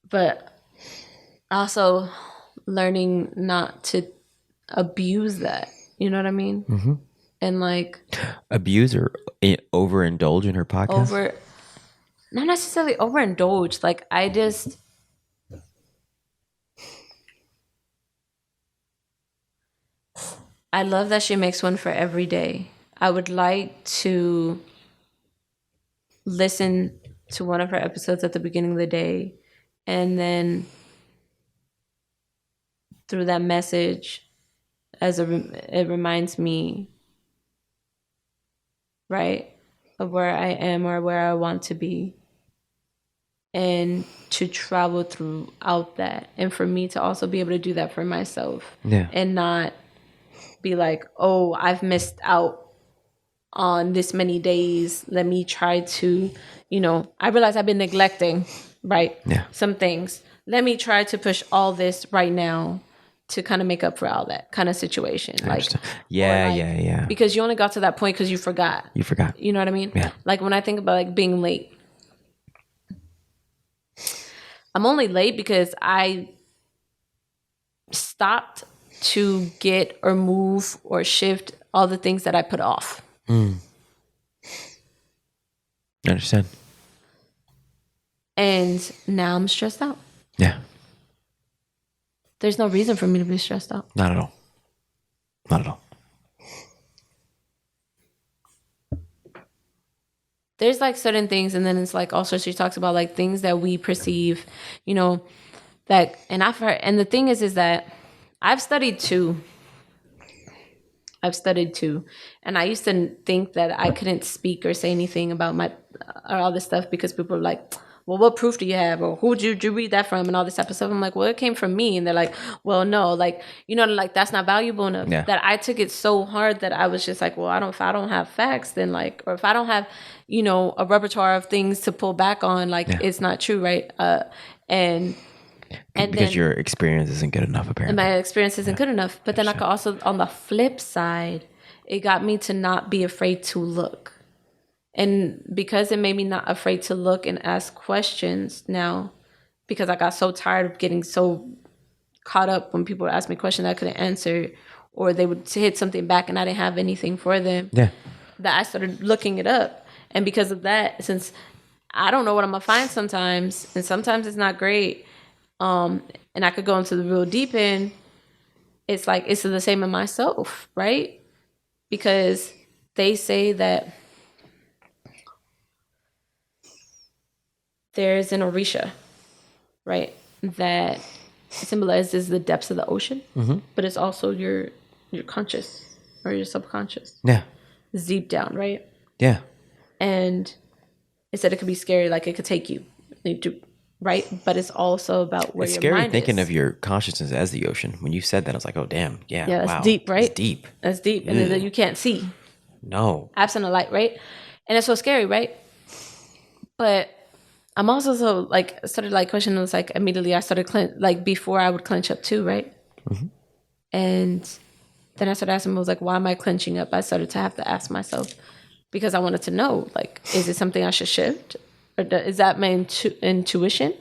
But also learning not to abuse that. You know what I mean? Mm-hmm. And like abuse or overindulge in her podcast. Not necessarily overindulge. Like I love that she makes one for every day. I would like to listen to one of her episodes at the beginning of the day, and then through that message, it reminds me, right, of where I am or where I want to be, and to travel throughout that, and for me to also be able to do that for myself, and not be like, oh, I've missed out on this many days. Let me try to, I realize I've been neglecting, right? Yeah. Some things. Let me try to push all this right now to kind of make up for all that kind of situation. Yeah. Because you only got to that point because you forgot. You know what I mean? Yeah. Like when I think about like being late, I'm only late because I stopped to get or move or shift all the things that I put off. I understand. And now I'm stressed out. Yeah. There's no reason for me to be stressed out. Not at all. Not at all. There's like certain things, and then it's like also she talks about like things that we perceive, that, and I've heard, and the thing is that I've studied too, and I used to think that I couldn't speak or say anything about all this stuff because people were like, well, what proof do you have? Or who did you read that from? And all this type of stuff. I'm like, well, it came from me. And they're like, well, no, like, you know, like that's not valuable enough. Yeah. That I took it so hard that I was just like, well, if I don't have facts, then like, or if I don't have, you know, a repertoire of things to pull back on, like it's not true, right? And because then, your experience isn't good enough, apparently. And my experience isn't good enough. But then I could also, on the flip side, it got me to not be afraid to look. And because it made me not afraid to look and ask questions now, because I got so tired of getting so caught up when people would ask me questions I couldn't answer, or they would hit something back and I didn't have anything for them. Yeah. That I started looking it up. And because of that, since I don't know what I'm going to find sometimes, and sometimes it's not great, and I could go into the real deep end, it's like, it's the same in myself, right? Because they say that there's an Orisha, right? That symbolizes the depths of the ocean, but it's also your conscious or your subconscious. Yeah. It's deep down, right? Yeah. And it said it could be scary, like it could take you, right? But it's also about where it's your scary mind thinking is. of your consciousness as the ocean. When you said that, I was like, oh, damn. Yeah. Yeah, wow. that's deep, right? It's deep. That's deep. And then you can't see. No. Absent of light, right? And it's so scary, right? But I'm also so like started like questioning. It was like immediately I started like before I would clench up too, right? And then I started asking, I was like, why am I clenching up? I started to have to ask myself, because I wanted to know, like, is it something I should shift? Or is that my intuition?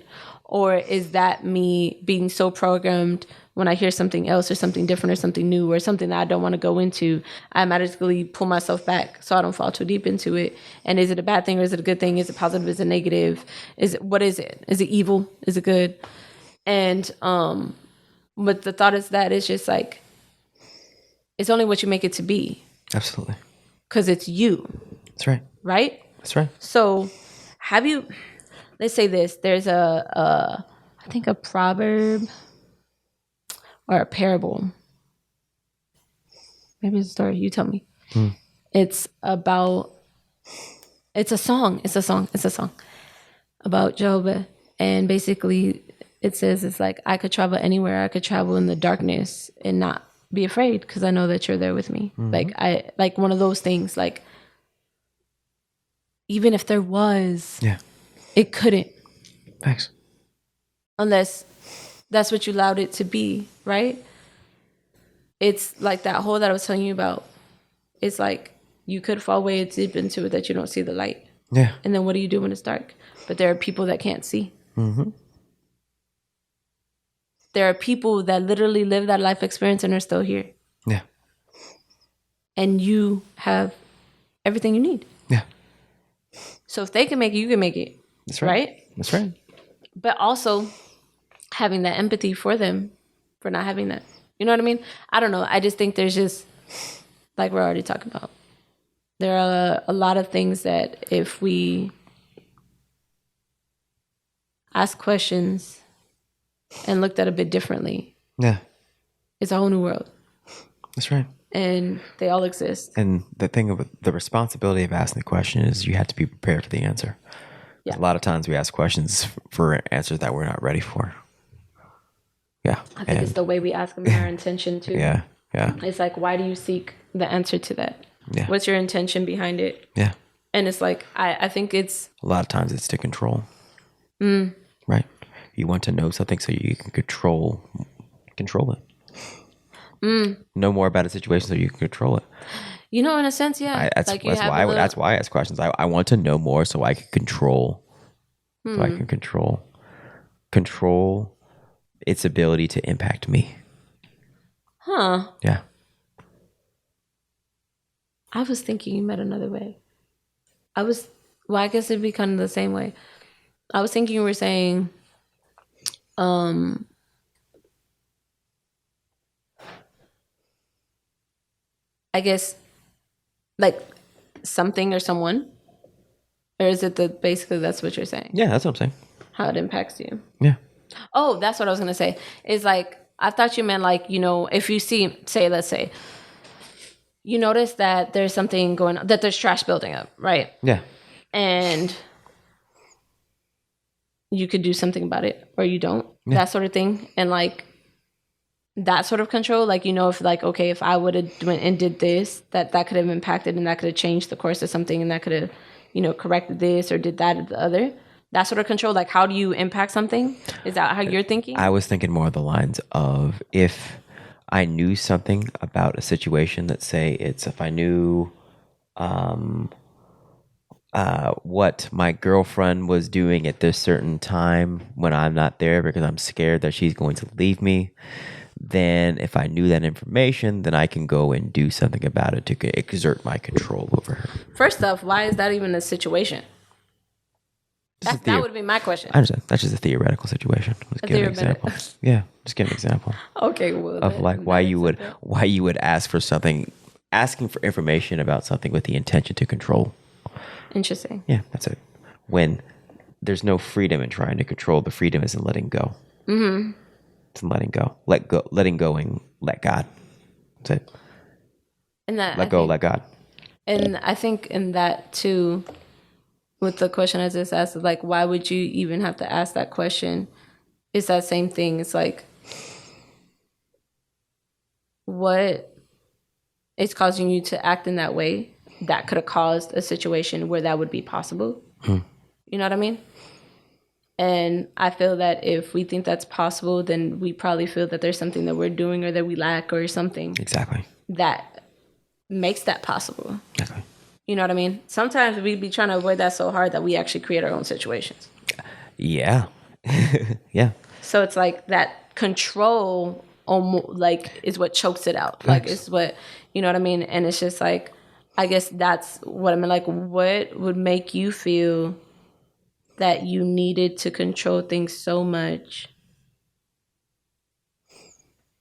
Or is that me being so programmed when I hear something else or something different or something new or something that I don't want to go into, I automatically pull myself back so I don't fall too deep into it? And is it a bad thing or is it a good thing? Is it positive? Is it negative? What is it? Is it evil? Is it good? And but the thought is that it's just like, it's only what you make it to be. Absolutely. Because it's you. That's right. Right? That's right. So have you, let's say this, there's I think a proverb or a parable. Maybe it's a story. You tell me. It's about, it's a song about Job. And basically it says, it's like, I could travel anywhere. I could travel in the darkness and not be afraid because I know that you're there with me. Like one of those things, like, even if there was, it couldn't. Thanks. Unless that's what you allowed it to be, right? It's like that hole that I was telling you about. It's like you could fall way deep into it that you don't see the light. Yeah. And then what do you do when it's dark? But there are people that can't see. There are people that literally live that life experience and are still here. Yeah. And you have everything you need. Yeah. So if they can make it, you can make it. That's right. That's right. But also having that empathy for them for not having that. You know what I mean? I don't know. I just think there's just, like we're already talking about, there are a lot of things that if we ask questions and looked at a bit differently, it's a whole new world. That's right. And they all exist. And the thing of the responsibility of asking the question is you have to be prepared for the answer. Yeah. A lot of times we ask questions for answers that we're not ready for. Yeah. I think it's the way we ask them and our intention too. Yeah. Yeah. It's like, why do you seek the answer to that? Yeah. What's your intention behind it? Yeah. And it's like, I think it's... A lot of times it's to control. Right? You want to know something so you can control it. Know more about a situation so you can control it. You know, in a sense, yeah. That's why I ask questions. I want to know more so I can control. So I can control its ability to impact me. Huh. Yeah. I was thinking you meant another way. I guess it'd be kind of the same way. I was thinking you were saying, I guess, like something or someone, or is it basically that's what you're saying? Yeah, that's what I'm saying. How it impacts you. Yeah. Oh, that's what I was gonna say. Is like, I thought you meant like, you know, if you see, let's say, you notice that there's something going on, that there's trash building up, right? Yeah. And you could do something about it or you don't, that sort of thing. And like that sort of control, like, you know, if like, okay, if I would have went and did this, that could have impacted and that could have changed the course of something and that could have, you know, corrected this or did that or the other. That sort of control, like how do you impact something? Is that how you're thinking? I was thinking more of the lines of if I knew something about a situation, let's say it's if I knew what my girlfriend was doing at this certain time when I'm not there because I'm scared that she's going to leave me, then if I knew that information, then I can go and do something about it to exert my control over her. First off, why is that even a situation? That would be my question. I understand. That's just a theoretical situation. Let's give an example. Yeah, just give an example. Okay, well, of like why you would ask for something, asking for information about something with the intention to control. Interesting. Yeah, that's it. When there's no freedom in trying to control, the freedom is in letting go. Mm-hmm. It's in letting go. Letting go and let God. That's it. And that let go, let God. And I think in that too, with the question I just asked, like, why would you even have to ask that question? It's that same thing. It's like, what is causing you to act in that way that could have caused a situation where that would be possible? You know what I mean? And I feel that if we think that's possible, then we probably feel that there's something that we're doing or that we lack or something. Exactly. That makes that possible. Exactly. You know what I mean? Sometimes we be trying to avoid that so hard that we actually create our own situations. Yeah. Yeah. So it's like that control like is what chokes it out. Like it's what, you know what I mean? And it's just like, I guess that's what I mean. Like, what would make you feel that you needed to control things so much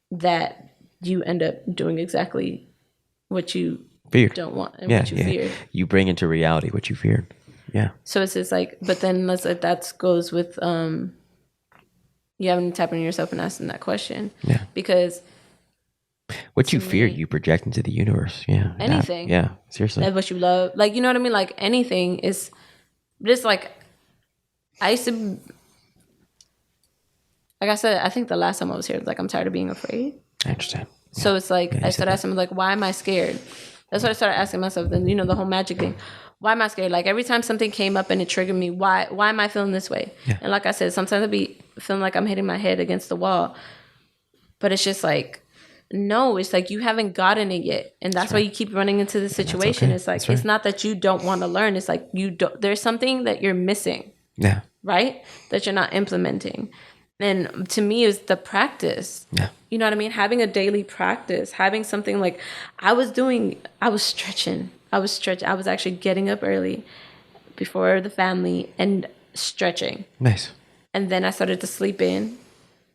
that you end up doing exactly what you feared. Don't want and what you feared. You bring into reality what you feared. Yeah. So it's just like, but then that goes with you having to tap into yourself and asking that question. Yeah. Because what you fear, you project into the universe. Yeah. Anything. Yeah. Seriously. That's what you love. Like, you know what I mean? Like anything is just like, I used to, like I said, I think the last time I was here, like, I'm tired of being afraid. I understand. Yeah. So it's like, I started asking, like, why am I scared? That's what I started asking myself. Then, you know, the whole magic thing. Why am I scared? Like every time something came up and it triggered me, why am I feeling this way? Yeah. And like I said, sometimes I'd be feeling like I'm hitting my head against the wall. But it's just like, no, it's like you haven't gotten it yet. And that's why you keep running into the situation. Okay. It's like, it's not that you don't want to learn. It's like there's something that you're missing. Yeah. Right? That you're not implementing. And to me, is the practice. Yeah. You know what I mean? Having a daily practice, having something like I was stretching. I was actually getting up early before the family and stretching. Nice. And then I started to sleep in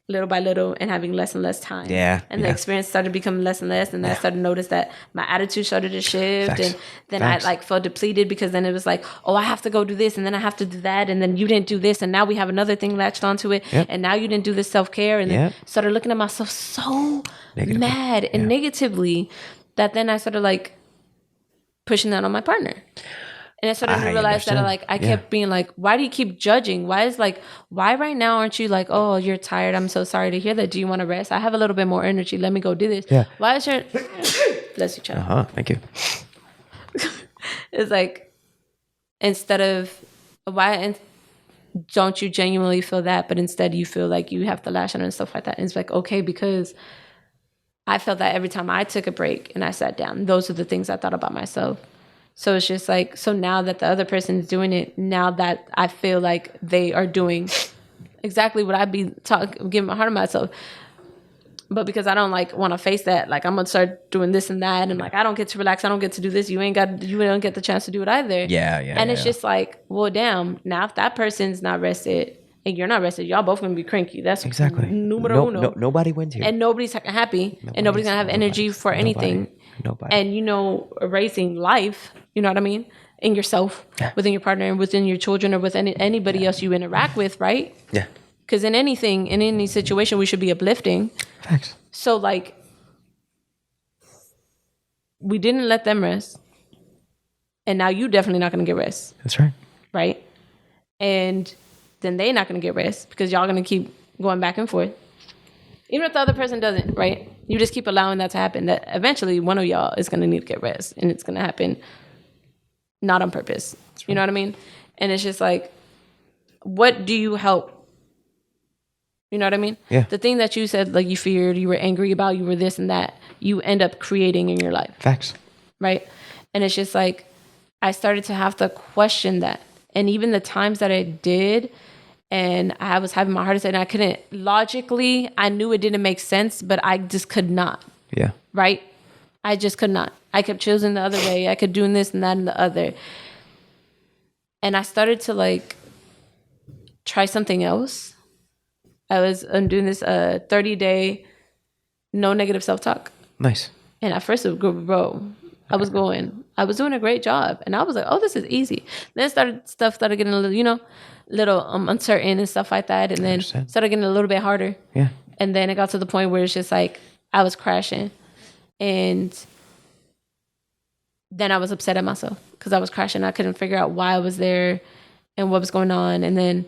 little by little and having less and less time. Yeah. And the experience started becoming less and less. And then I started to notice that my attitude started to shift. Facts. And then I like felt depleted because then it was like, oh, I have to go do this. And then I have to do that. And then you didn't do this. And now we have another thing latched onto it. Yep. And now you didn't do this self-care. And then started looking at myself so mad and negatively that then I started like pushing that on my partner. And I started to realize that I kept being like, why do you keep judging? Why right now aren't you like, oh, you're tired. I'm so sorry to hear that. Do you want to rest? I have a little bit more energy. Let me go do this. Yeah. Why is your bless you, child. Thank you. It's like, instead of why don't you genuinely feel that, but instead you feel like you have to lash out and stuff like that. And it's like, okay, because I felt that every time I took a break and I sat down, those are the things I thought about myself. So it's just like, so now that the other person is doing it, now that I feel like they are doing exactly what I'd be giving my heart to myself. But because I don't like want to face that, like I'm going to start doing this and that. And like, I don't get to relax. I don't get to do this. You don't get the chance to do it either. Yeah. And it's just like, well, damn, now if that person's not rested and you're not rested, y'all both going to be cranky. That's exactly numero uno. Nobody wins here. And nobody's happy. And nobody's going to have energy for anything. Nobody. And, you know, erasing life, you know what I mean? In yourself, within your partner, and within your children, or with anybody else you interact with, right? Yeah. Because in any situation, we should be uplifting. Thanks. So, like, we didn't let them rest. And now you definitely not going to get rest. That's right. Right? And then they're not going to get rest because y'all going to keep going back and forth. Even if the other person doesn't, right? You just keep allowing that to happen. That eventually one of y'all is going to need to get rest, and it's going to happen not on purpose. Right. You know what I mean? And it's just like, what do you help? You know what I mean? Yeah. The thing that you said, like you feared, you were angry about, you were this and that, you end up creating in your life. Facts. Right? And it's just like, I started to have to question that. And even the times that I did, and I was having my heart attack, and I couldn't, logically, I knew it didn't make sense, but I just could not. Yeah. Right? I just could not. I kept choosing the other way. I kept doing this and that and the other. And I started to like try something else. I was doing this 30-day no negative self-talk. Nice. And at first, bro, I was doing a great job. And I was like, oh, this is easy. Then stuff started getting a little, uncertain and stuff like that. And then started getting a little bit harder. Yeah. And then it got to the point where it's just like, I was crashing. And then I was upset at myself because I was crashing. I couldn't figure out why I was there and what was going on. And then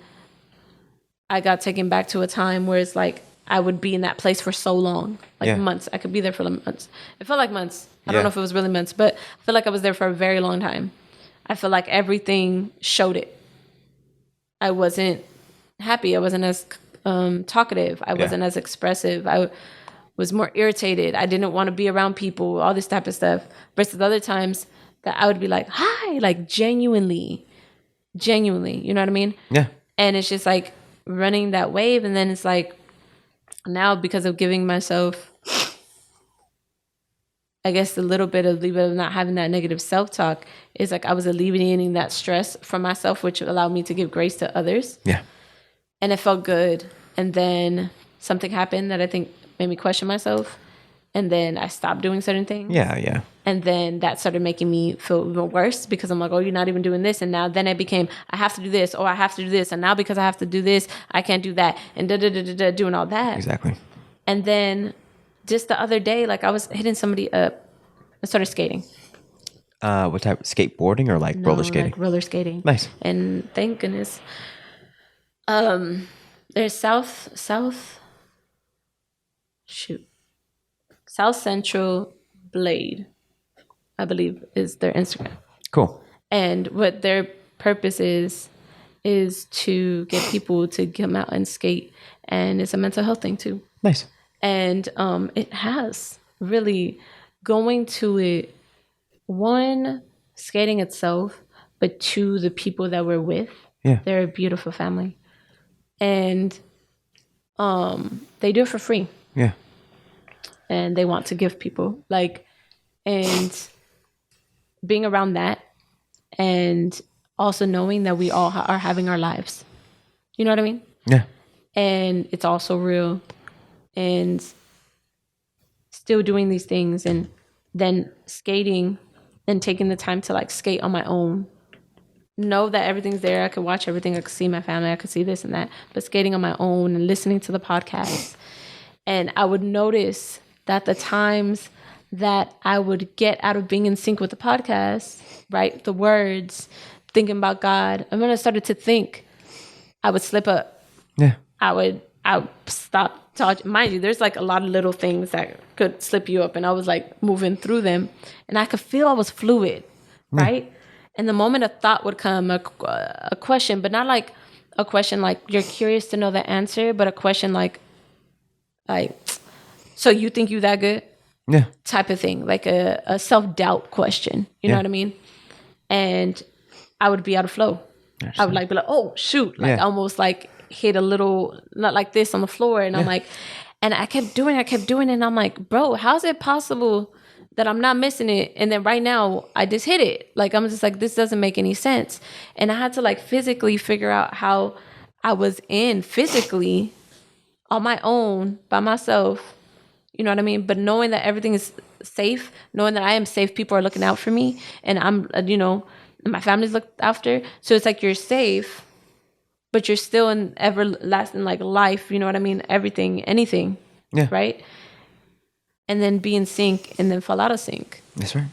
I got taken back to a time where it's like I would be in that place for so long, like months. I could be there for months. It felt like months. I don't know if it was really months, but I feel like I was there for a very long time. I feel like everything showed it. I wasn't happy. I wasn't as talkative. I wasn't as expressive. I was more irritated. I didn't want to be around people, all this type of stuff. Versus other times that I would be like, hi, like genuinely, you know what I mean? Yeah. And it's just like running that wave. And then it's like, now because of giving myself, I guess a little bit of not having that negative self-talk, is like I was alleviating that stress from myself, which allowed me to give grace to others. Yeah. And it felt good. And then something happened that I think made me question myself. And then I stopped doing certain things. Yeah. And then that started making me feel even worse because I'm like, oh, you're not even doing this. And now then it became, I have to do this, or I have to do this. And now because I have to do this, I can't do that. And doing all that. Exactly. And then just the other day, like I was hitting somebody up. I started skating. What type? Skateboarding or like roller skating? Like roller skating. Nice. And thank goodness. There's South Central Blade, I believe is their Instagram. Cool. And what their purpose is to get people to come out and skate. And it's a mental health thing too. Nice. And it has really going to it, one, skating itself, but two, the people that we're with. Yeah. They're a beautiful family. And they do it for free. Yeah. And they want to give people and being around that, and also knowing that we all are having our lives. You know what I mean? Yeah. And it's also real, and still doing these things, and then skating and taking the time to like skate on my own. Know that everything's there. I could watch everything. I could see my family. I could see this and that. But skating on my own and listening to the podcast. And I would notice that the times that I would get out of being in sync with the podcast, right? The words, thinking about God. And when I started to think, I would slip up. Yeah. I would stop talking. Mind you, there's like a lot of little things that could slip you up. And I was like moving through them. And I could feel I was fluid, right? And the moment a thought would come, a question, but not like a question like you're curious to know the answer, but a question like, so you think you that good? Yeah. Type of thing, like a self-doubt question. You know what I mean? And I would be out of flow. I would like be like, oh shoot, like almost like hit a little, not like this on the floor. And I'm like, and I kept doing it. And I'm like, bro, how's it possible that I'm not missing it? And then right now I just hit it. Like, I'm just like, this doesn't make any sense. And I had to like physically figure out how I was in physically on my own by myself. You know what I mean? But knowing that everything is safe, knowing that I am safe, people are looking out for me, and I'm, my family's looked after. So it's like you're safe, but you're still in everlasting like life. You know what I mean? Everything, anything. Yeah. Right? And then be in sync and then fall out of sync. That's right.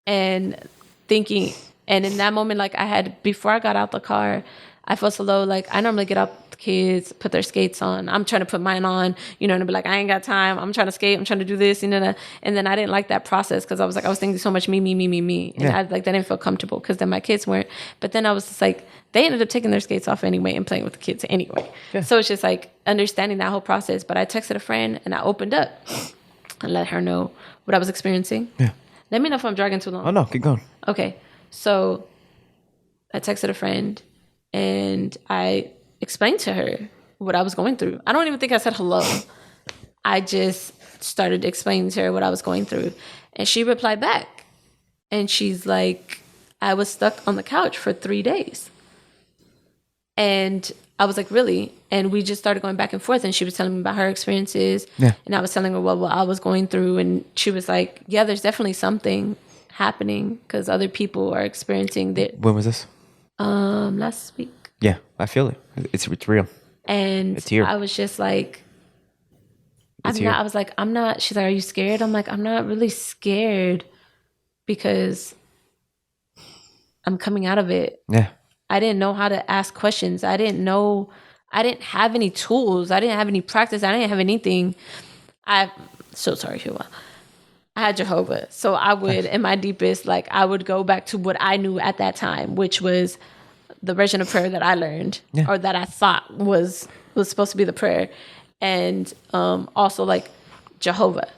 And thinking, and in that moment, like before I got out the car, I feel so low. Like, I normally get up the kids, put their skates on. I'm trying to put mine on, and be like, I ain't got time. I'm trying to skate. I'm trying to do this. And then I didn't like that process because I was thinking so much me. And I that didn't feel comfortable because then my kids weren't. But then I was just like, they ended up taking their skates off anyway and playing with the kids anyway. Yeah. So it's just like understanding that whole process. But I texted a friend and I opened up and let her know what I was experiencing. Yeah. Let me know if I'm dragging too long. Oh, no, keep going. Okay. So I texted a friend and I explained to her what I was going through. I don't even think I said hello. I just started explaining to her what I was going through. And she replied back. And she's like, I was stuck on the couch for 3 days. And I was like, really? And we just started going back and forth. And she was telling me about her experiences. Yeah. And I was telling her what I was going through. And she was like, yeah, there's definitely something happening because other people are experiencing that. When was this? Last week. Yeah, I feel it. It's real. And it's here. I was just like, I'm not. She's like, are you scared? I'm like, I'm not really scared because I'm coming out of it. Yeah. I didn't know how to ask questions. I didn't have any tools. I didn't have any practice. I didn't have anything. So sorry, Hua. I had Jehovah. So I would, in my deepest, I would go back to what I knew at that time, which was the version of prayer that I learned or that I thought was supposed to be the prayer. And also Jehovah.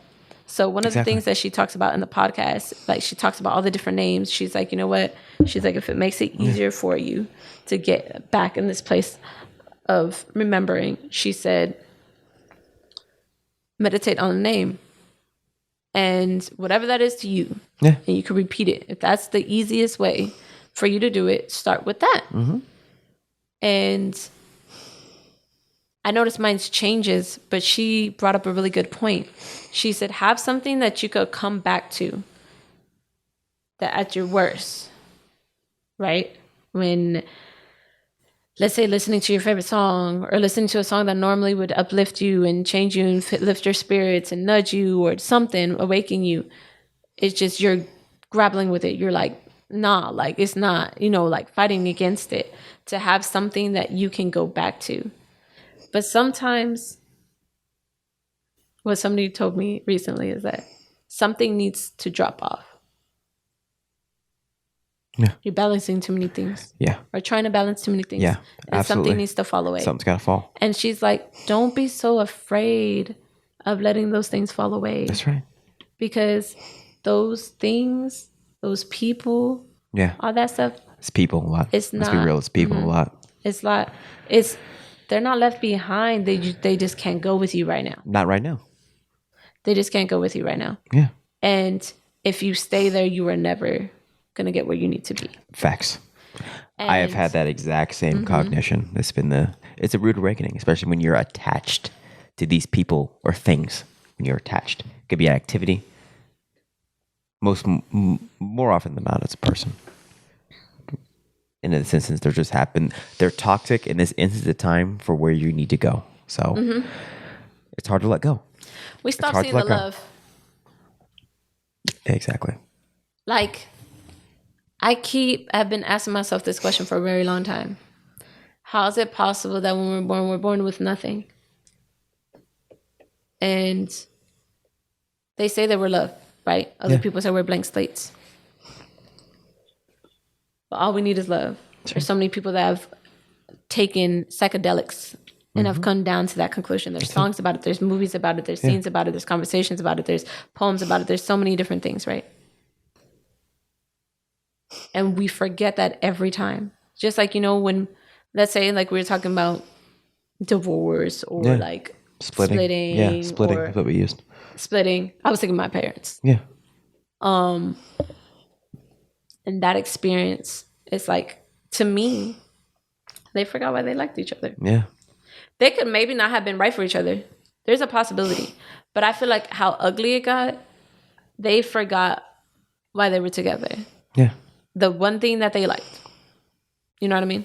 So one of the things that she talks about in the podcast, she talks about all the different names. She's like, you know what? She's like, if it makes it easier for you to get back in this place of remembering, she said, meditate on the name. And whatever that is to you, and you can repeat it. If that's the easiest way for you to do it, start with that. Mm-hmm. And I noticed mine's changes, but she brought up a really good point. She said, have something that you could come back to that at your worst, right? When, let's say, listening to your favorite song or listening to a song that normally would uplift you and change you and lift your spirits and nudge you or something, awaken you. It's just you're grappling with it. You're like, nah, it's not, fighting against it. To have something that you can go back to. But sometimes what somebody told me recently is that something needs to drop off. Yeah. You're balancing too many things. Yeah. Or trying to balance too many things. Yeah, and something needs to fall away. Something's got to fall. And she's like, don't be so afraid of letting those things fall away. That's right. Because those things, those people, all that stuff. It's people a lot. It's not. Let's be real. It's people a lot. It's not. They're not left behind. They just can't go with you right now. Not right now. They just can't go with you right now. Yeah. And if you stay there, you are never going to get where you need to be. Facts. I have had that exact same cognition. It's a rude awakening, especially when you're attached to these people or things. When you're attached. It could be an activity. More often than not, it's a person. In this instance, they're toxic in this instance of time for where you need to go. So it's hard to let go. We stop seeing the love. Exactly. I've been asking myself this question for a very long time. How is it possible that when we're born with nothing? And they say that we're loved, right? Other people say we're blank slates. But all we need is love. There's so many people that have taken psychedelics and have come down to that conclusion. There's songs about it. There's movies about it. There's scenes about it. There's conversations about it. There's poems about it. There's so many different things, right? And we forget that every time. Just when, let's say, we were talking about divorce or splitting. Yeah, splitting is what we used. Splitting. I was thinking my parents. Yeah. And that experience is to me, they forgot why they liked each other. Yeah. They could maybe not have been right for each other. There's a possibility. But I feel like how ugly it got, they forgot why they were together. Yeah. The one thing that they liked. You know what I mean?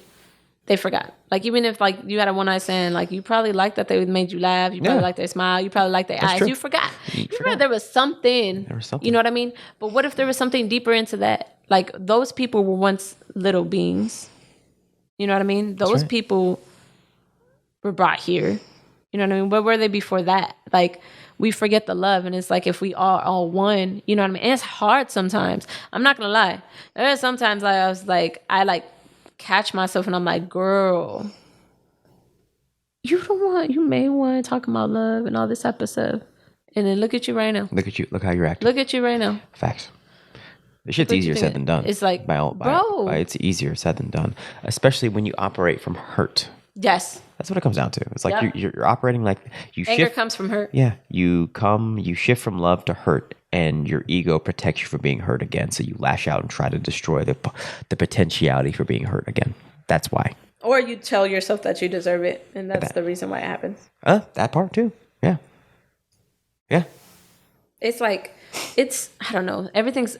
They forgot. Even if you had a one-night stand, you probably liked that they made you laugh. You probably liked their smile. You probably liked their eyes. True. You forgot. You forgot there was something. You know what I mean? But what if there was something deeper into that? Those people were once little beings You know what I mean? Those people were brought here. You know what I mean? Where were they before that? Like, we forget the love, and it's like if we are all one, you know what I mean? And it's hard sometimes. I'm not gonna lie. There are sometimes I catch myself and I'm like, girl, you may want to talk about love and all this type of stuff. And then look at you right now. Look at you. Look how you're acting. Look at you right now. Facts. This shit's easier said than done. It's like, bro. It's easier said than done, especially when you operate from hurt. Yes. That's what it comes down to. It's like you're operating like you Anger comes from hurt. Yeah. You shift from love to hurt, and your ego protects you from being hurt again. So you lash out and try to destroy the potentiality for being hurt again. That's why. Or you tell yourself that you deserve it, and that's the reason why it happens. That part too. Yeah. Yeah. It's like, I don't know. Everything's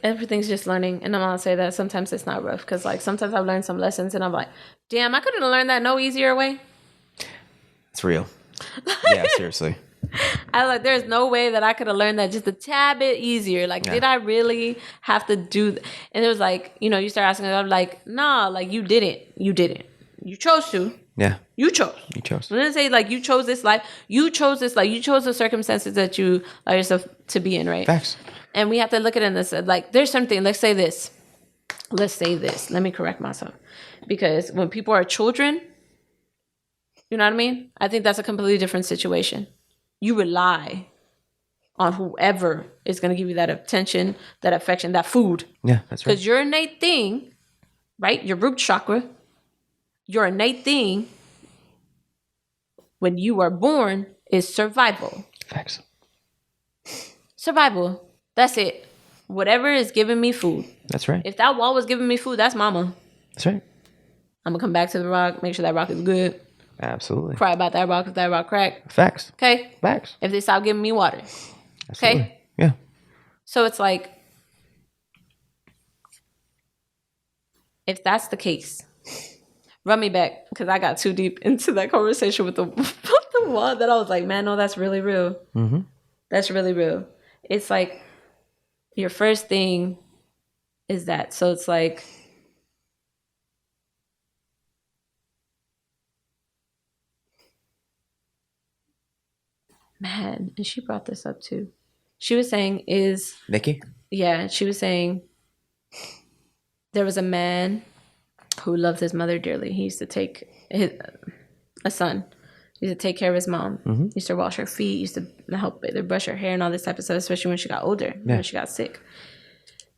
just learning. And I'm going to say that sometimes it's not rough. Because like sometimes I've learned some lessons and I'm like, damn, I could have learned that no easier way. It's real. Yeah, seriously. There's no way that I could have learned that just a tad bit easier. Like, did I really have to do And it was like, you start asking, I'm like, nah, like you didn't. You chose to. Yeah. You chose. I'm going to say, like, you chose this life. You chose this life. You chose the circumstances that you allow yourself to be in, right? Facts. And we have to look at it in this, like, there's something, let's say this. Let me correct myself. Because when people are children, you know what I mean? I think that's a completely different situation. You rely on whoever is going to give you that attention, that affection, that food. Yeah, that's right. Because your innate thing, right? Your root chakra, your innate thing when you are born is survival. Facts. Survival. That's it. Whatever is giving me food. That's right. If that wall was giving me food, that's mama. That's right. I'm going to come back to the rock, make sure that rock is good. Absolutely. Cry about that rock if that rock crack. Facts. Okay? Facts. If they stop giving me water. Absolutely. Okay? Yeah. So it's like, if that's the case, run me back, because I got too deep into that conversation with the wall that I was like, man, no, that's really real. Mm-hmm. That's really real. It's like, your first thing is that. So it's like, man, and she brought this up too. She was saying Nikki? Yeah, she was saying there was a man who loved his mother dearly. He used to take a son. He used to take care of his mom. Mm-hmm. He used to wash her feet. He used to help her brush her hair and all this type of stuff, especially when she got older, when she got sick.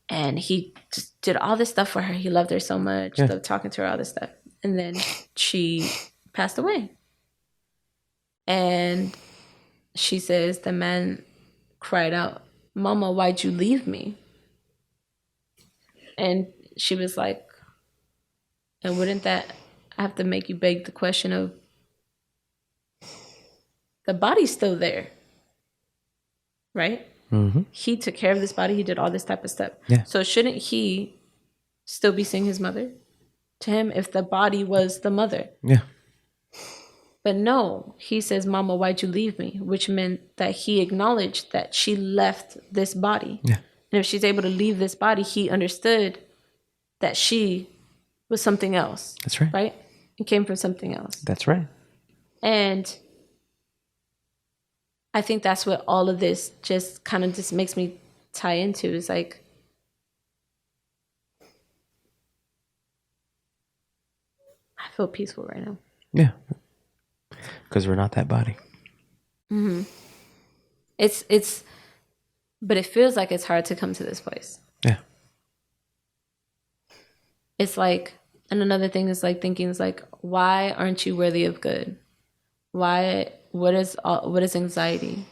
And he just did all this stuff for her. He loved her so much, loved talking to her, all this stuff. And then she passed away. And she says the man cried out, "Mama, why'd you leave me?" And she was like, and wouldn't that have to make you beg the question of, the body's still there, right? Mm-hmm. He took care of this body. He did all this type of stuff. Yeah. So shouldn't he still be seeing his mother to him if the body was the mother? Yeah. But no, he says, "Mama, why'd you leave me?" Which meant that he acknowledged that she left this body. Yeah. And if she's able to leave this body, he understood that she was something else. That's right. Right? It came from something else. That's right. And I think that's what all of this just kind of just makes me tie into, is like, I feel peaceful right now. Yeah. Because we're not that body. Mm-hmm. But it feels like it's hard to come to this place. Yeah. It's like, and another thing is like thinking is like, why aren't you worthy of good? What is anxiety?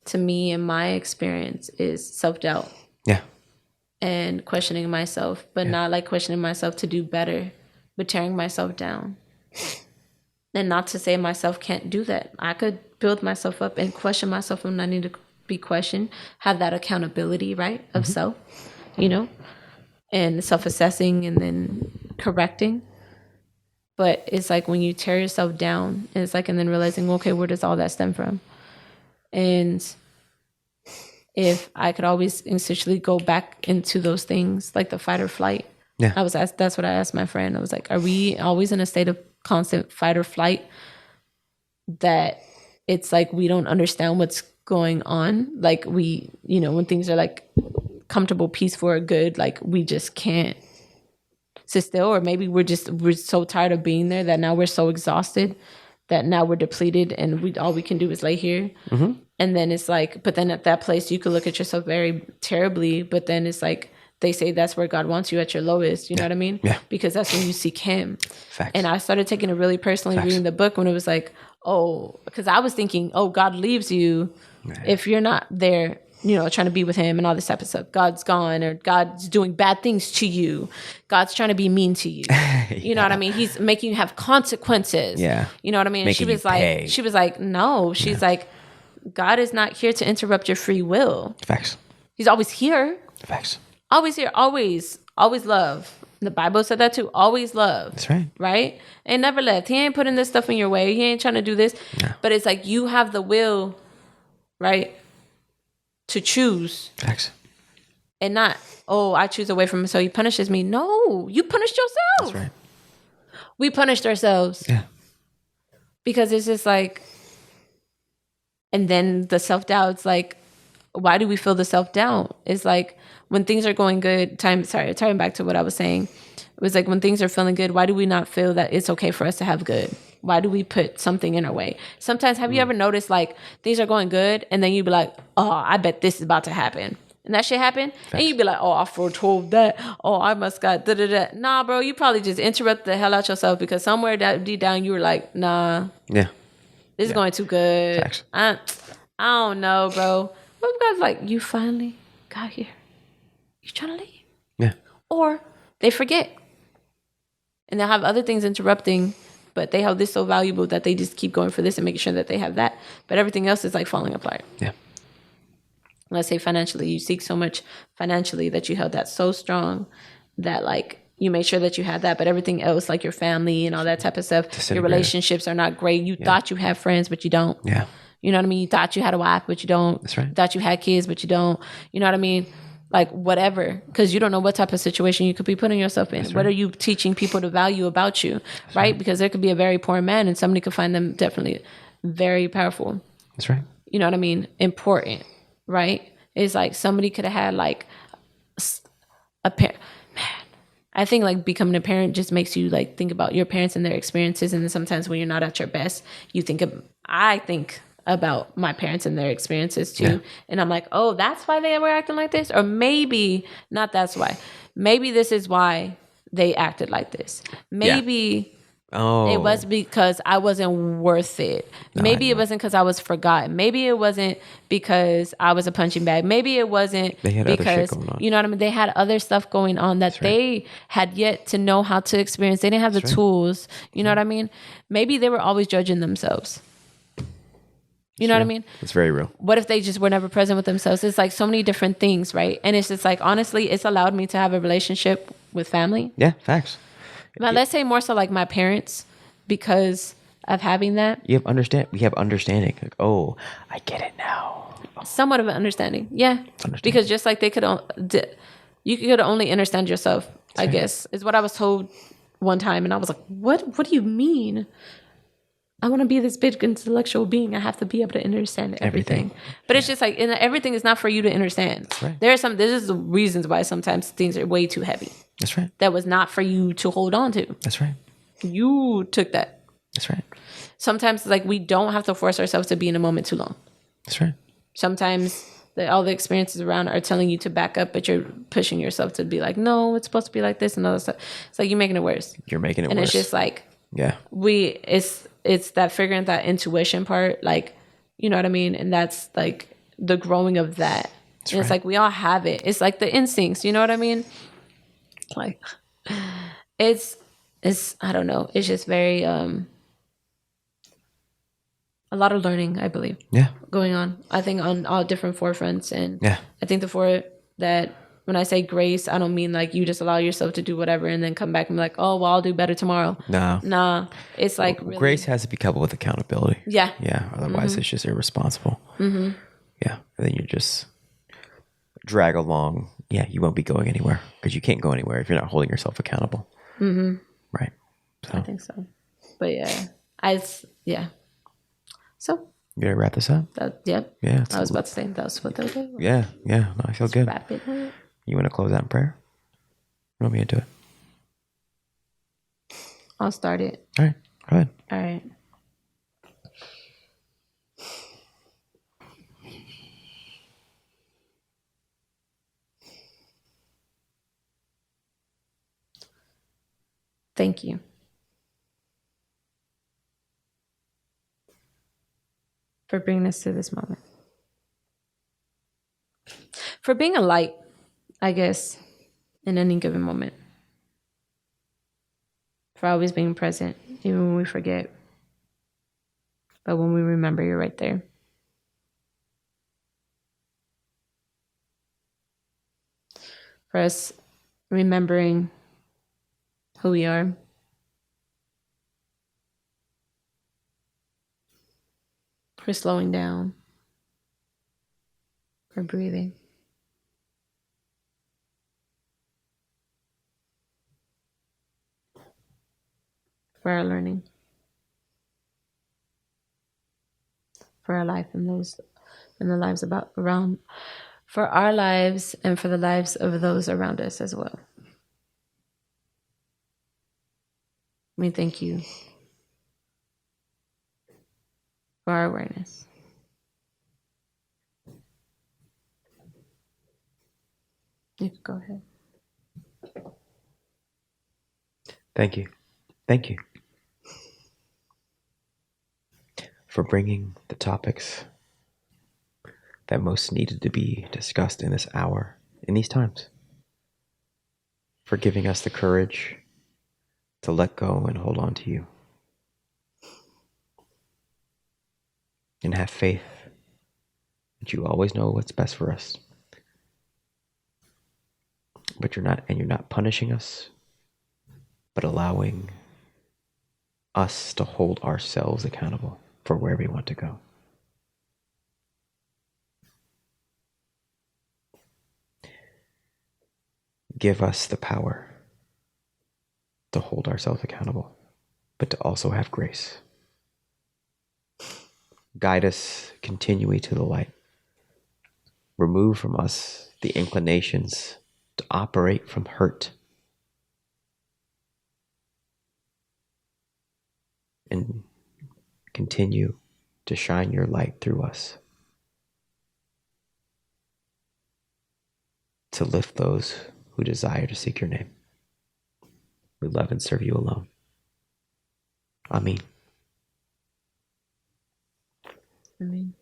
To me, in my experience, is self-doubt. Yeah. And questioning myself, but not like questioning myself to do better, but tearing myself down. And not to say myself can't do that. I could build myself up and question myself when I need to be questioned, have that accountability, right, of self, and self-assessing and then correcting. But it's like when you tear yourself down, it's like, and then realizing, okay, where does all that stem from? And if I could always essentially go back into those things, like the fight or flight, Yeah. That's what I asked my friend. I was like, are we always in a state of constant fight or flight, that it's like we don't understand what's going on? Like we, when things are like comfortable, peaceful, or good, like we just can't sit still. Or maybe we're so tired of being there that now we're so exhausted that now we're depleted and all we can do is lay here. Mm-hmm. And then it's like, but then at that place you could look at yourself very terribly, but then it's like, they say that's where God wants you, at your lowest. You know what I mean? Yeah. Because that's when you seek him. Facts. And I started taking it really personally reading the book when it was like, oh, because I was thinking, oh, God leaves you if you're not there, trying to be with him and all this type of stuff. God's gone, or God's doing bad things to you. God's trying to be mean to you. You know what I mean? He's making you have consequences. Yeah. You know what I mean? Making she was like, no. She's like, God is not here to interrupt your free will. Facts. He's always here. Facts. Always here, always love. The Bible said that too. Always love. That's right. Right? And never left. He ain't putting this stuff in your way. He ain't trying to do this. No. But it's like you have the will, right, to choose. Facts. And not, oh, I choose away from him, so he punishes me. No, you punished yourself. That's right. We punished ourselves. Yeah. Because it's just like, and then the self-doubt's like, why do we feel the self-doubt? It's like, when things are going good, tying back to what I was saying, it was like when things are feeling good, why do we not feel that it's okay for us to have good? Why do we put something in our way? Sometimes, have you ever noticed like things are going good and then you'd be like, oh, I bet this is about to happen. And that shit happened. Thanks. And you'd be like, oh, I foretold that. Oh, I must got da-da-da. Nah, bro, you probably just interrupt the hell out yourself because somewhere deep down you were like, nah. Yeah. This is going too good. Facts. I don't know, bro. But God's like, you finally got here. You trying to leave? Yeah. Or they forget. And they'll have other things interrupting, but they have this so valuable that they just keep going for this and making sure that they have that. But everything else is like falling apart. Yeah. Let's say financially, you seek so much financially that you held that so strong that like you made sure that you had that, but everything else, like your family and all that type of stuff, your relationships are not great. You thought you had friends, but you don't. Yeah. You know what I mean? You thought you had a wife, but you don't. That's right. You thought you had kids, but you don't. You know what I mean? Like whatever, because you don't know what type of situation you could be putting yourself in. That's what are you teaching people to value about you, right? Because there could be a very poor man and somebody could find them definitely very powerful. That's right. You know what I mean? Important, right? It's like somebody could have had like a parent. Man, I think like becoming a parent just makes you like think about your parents and their experiences. And then sometimes when you're not at your best, I think about my parents and their experiences too. Yeah. And I'm like, oh, that's why they were acting like this? Or maybe not that's why. Maybe this is why they acted like this. Maybe it was because I wasn't worth it. Maybe it wasn't because I was forgotten. Maybe it wasn't because I was a punching bag. Maybe it wasn't because, you know what I mean? They had other stuff going on that they had yet to know how to experience. They didn't have the tools. You know what I mean? Maybe they were always judging themselves. You know what I mean? It's very real. What if they just were never present with themselves? It's like so many different things, right? And it's just like, honestly, it's allowed me to have a relationship with family. Yeah, facts. Now, let's say more so like my parents, because of having that. We have understanding. Like, oh, I get it now. Somewhat of an understanding. Yeah. Because just like you could only understand yourself, I guess, is what I was told one time. And I was like, what do you mean? I want to be this big intellectual being. I have to be able to understand everything. But it's just like, everything is not for you to understand. That's right. There's the reasons why sometimes things are way too heavy. That's right. That was not for you to hold on to. That's right. You took that. That's right. Sometimes it's like we don't have to force ourselves to be in a moment too long. That's right. Sometimes all the experiences around are telling you to back up, but you're pushing yourself to be like, no, it's supposed to be like this and all that stuff. It's like you're making it worse. You're making it worse. And it's just like, it's that figuring that intuition part, like, you know what I mean? And that's like the growing of that. That's and it's like we all have it. It's like the instincts, you know what I mean? Like it's I don't know. It's just very a lot of learning, I believe. Yeah. Going on. I think on all different forefronts. And I think that when I say grace, I don't mean like you just allow yourself to do whatever and then come back and be like, oh, well, I'll do better tomorrow. Nah. It's like really... grace has to be coupled with accountability. Yeah. Yeah. Otherwise, it's just irresponsible. Mm-hmm. Yeah. And then you just drag along you won't be going anywhere, because you can't go anywhere if you're not holding yourself accountable. Mm-hmm. Right. So I think so. But yeah. So you gotta wrap this up. Yep. Yeah. I was about to say that was what they were doing. Yeah. No, I feel good. Wrap it up. You want to close out in prayer? You want me to do it? I'll start it. All right. Go ahead. All right. Thank you for bringing us to this moment. For being a light, I guess, in any given moment. For always being present, even when we forget. But when we remember, you're right there. For us remembering who we are. For slowing down. For breathing. For our learning. For our life and those and the lives around. For our lives and for the lives of those around us as well. We thank you for our awareness. You can go ahead. Thank you. Thank you for bringing the topics that most needed to be discussed in this hour, in these times. For giving us the courage to let go and hold on to you. And have faith that you always know what's best for us. But you're not punishing us, but allowing us to hold ourselves accountable for where we want to go. Give us the power to hold ourselves accountable, but to also have grace. Guide us continually to the light. Remove from us the inclinations to operate from hurt. And continue to shine your light through us. To lift those who desire to seek your name. We love and serve you alone. Amen. Amen.